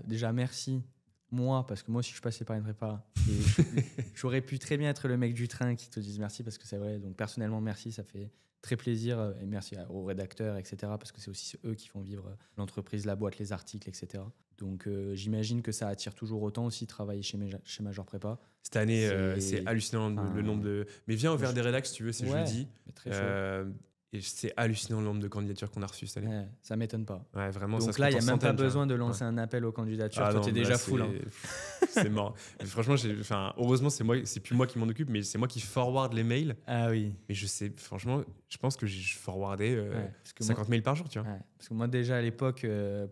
Déjà, merci. Moi, parce que moi aussi, je suis passé par une prépa. Et j'aurais pu très bien être le mec du train qui te dise merci, parce que c'est vrai. Donc, personnellement, merci. Ça fait très plaisir. Et merci aux rédacteurs, etc. Parce que c'est aussi eux qui font vivre l'entreprise, la boîte, les articles, etc. Donc, j'imagine que ça attire toujours autant aussi travailler chez Major Prépa. Cette année, c'est hallucinant le nombre de. Mais viens au verre des rédacs si tu veux, c'est jeudi. Très chaud. Et c'est hallucinant le nombre de candidatures qu'on a reçues cette année. Ouais, ça m'étonne pas. Ouais, vraiment, donc ça là, il n'y a même pas centaines, besoin de lancer un appel aux candidatures. Ah toi, non, t'es déjà full. Hein. C'est mort. Mais franchement, heureusement, c'est plus moi qui m'en occupe, mais c'est moi qui forward les mails. Ah oui. Mais franchement, je pense que j'ai forwardé 50 moi, mails par jour, tu vois. Ouais, parce que moi, déjà à l'époque,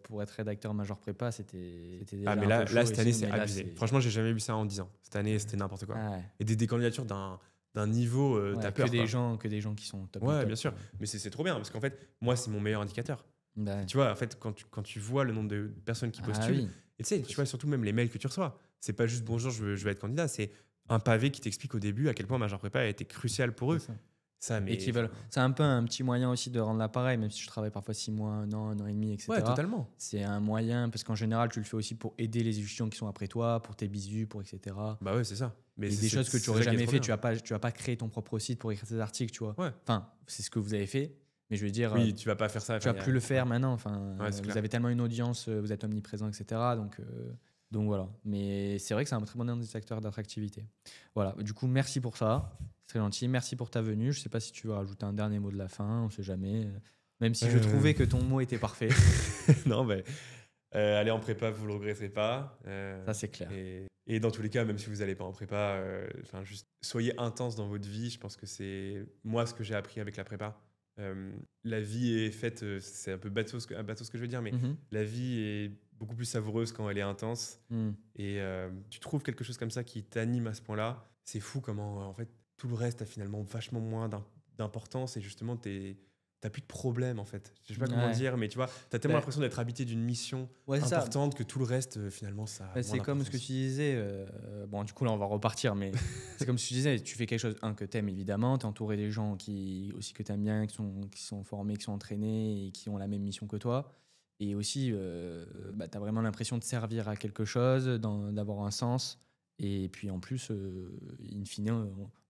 pour être rédacteur Major Prépa, c'était déjà. Ah, mais là cette année, c'est abusé. Franchement, j'ai jamais vu ça en 10 ans. Cette année, c'était n'importe quoi. Ah ouais. Et des candidatures d'un niveau, t'as peur. Que des gens qui sont top. Ouais, top, bien sûr. Mais c'est trop bien parce qu'en fait, moi, c'est mon meilleur indicateur. Ouais. Tu vois, en fait, quand tu vois le nombre de personnes qui postulent, oui. et tu vois surtout même les mails que tu reçois, c'est pas juste bonjour, je veux être candidat, c'est un pavé qui t'explique au début à quel point Major Prépa a été crucial pour eux. Et qui veulent. C'est un peu un petit moyen aussi de rendre l'appareil, même si je travaille parfois 6 mois, 1 an et demi, etc. Ouais, totalement. C'est un moyen, parce qu'en général, tu le fais aussi pour aider les étudiants qui sont après toi, pour tes bisous, etc. Bah ouais, c'est ça. Mais des choses que tu n'aurais jamais fait, tu vas pas créer ton propre site pour écrire tes articles, tu vois. Ouais. Enfin, c'est ce que vous avez fait, mais je veux dire. Oui, tu vas pas faire ça. Tu vas plus le faire maintenant. Enfin, ouais, vous avez tellement une audience, vous êtes omniprésent, etc. Donc voilà. Mais c'est vrai que c'est un très bon indicateur d'attractivité. Voilà. Du coup, merci pour ça. C'est très gentil. Merci pour ta venue. Je sais pas si tu veux rajouter un dernier mot de la fin. On sait jamais. Même si je trouvais que ton mot était parfait. Non, mais allez en prépa, vous le regretterez pas. Ça, c'est clair. Et dans tous les cas, même si vous n'allez pas en prépa, juste soyez intense dans votre vie. Je pense que c'est moi ce que j'ai appris avec la prépa. La vie est faite, c'est un peu bateau ce que je veux dire, mais la vie est beaucoup plus savoureuse quand elle est intense. Et tu trouves quelque chose comme ça qui t'anime à ce point-là. C'est fou comment en fait tout le reste a finalement vachement moins d'importance et justement t'as plus de problème en fait. Je sais pas comment dire, mais tu vois, t'as tellement l'impression d'être habité d'une mission importante que tout le reste finalement ça. C'est comme ce que tu disais. Bon, du coup là on va repartir, mais c'est comme ce que tu disais. Tu fais quelque chose que t'aimes évidemment. T'es entouré des gens qui t'aiment bien, qui sont formés, qui sont entraînés et qui ont la même mission que toi. Et aussi, t'as vraiment l'impression de servir à quelque chose, d'avoir un sens. Et puis en plus, in fine,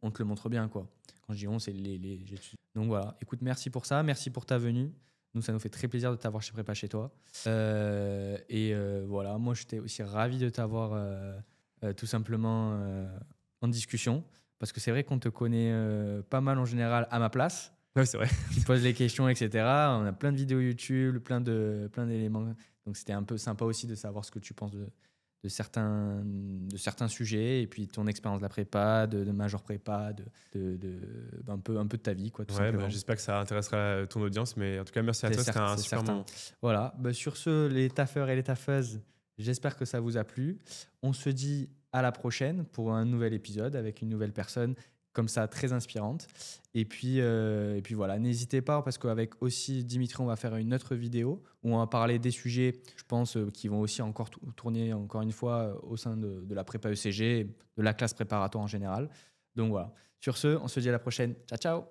on te le montre bien, quoi. Quand je dis on, c'est les études. Donc voilà, écoute, merci pour ça, merci pour ta venue. Nous, ça nous fait très plaisir de t'avoir chez Prépa chez toi. Voilà, moi, j'étais aussi ravi de t'avoir tout simplement en discussion. Parce que c'est vrai qu'on te connaît pas mal en général à ma place. Ouais, c'est vrai. Tu poses les questions, etc. On a plein de vidéos YouTube, plein d'éléments. Donc c'était un peu sympa aussi de savoir ce que tu penses de certains sujets, et puis ton expérience de la prépa, de Major Prépa, un peu de ta vie, quoi, tout simplement. J'espère que ça intéressera ton audience, mais en tout cas, merci à toi, c'était un super moment. Voilà, sur ce, les taffeurs et les taffeuses, j'espère que ça vous a plu. On se dit à la prochaine pour un nouvel épisode avec une nouvelle personne, comme ça, très inspirante. Et puis voilà, n'hésitez pas, parce qu'avec aussi Dimitri, on va faire une autre vidéo où on va parler des sujets, je pense, qui vont aussi encore tourner, encore une fois, au sein de la prépa ECG, de la classe préparatoire en général. Donc voilà. Sur ce, on se dit à la prochaine. Ciao, ciao!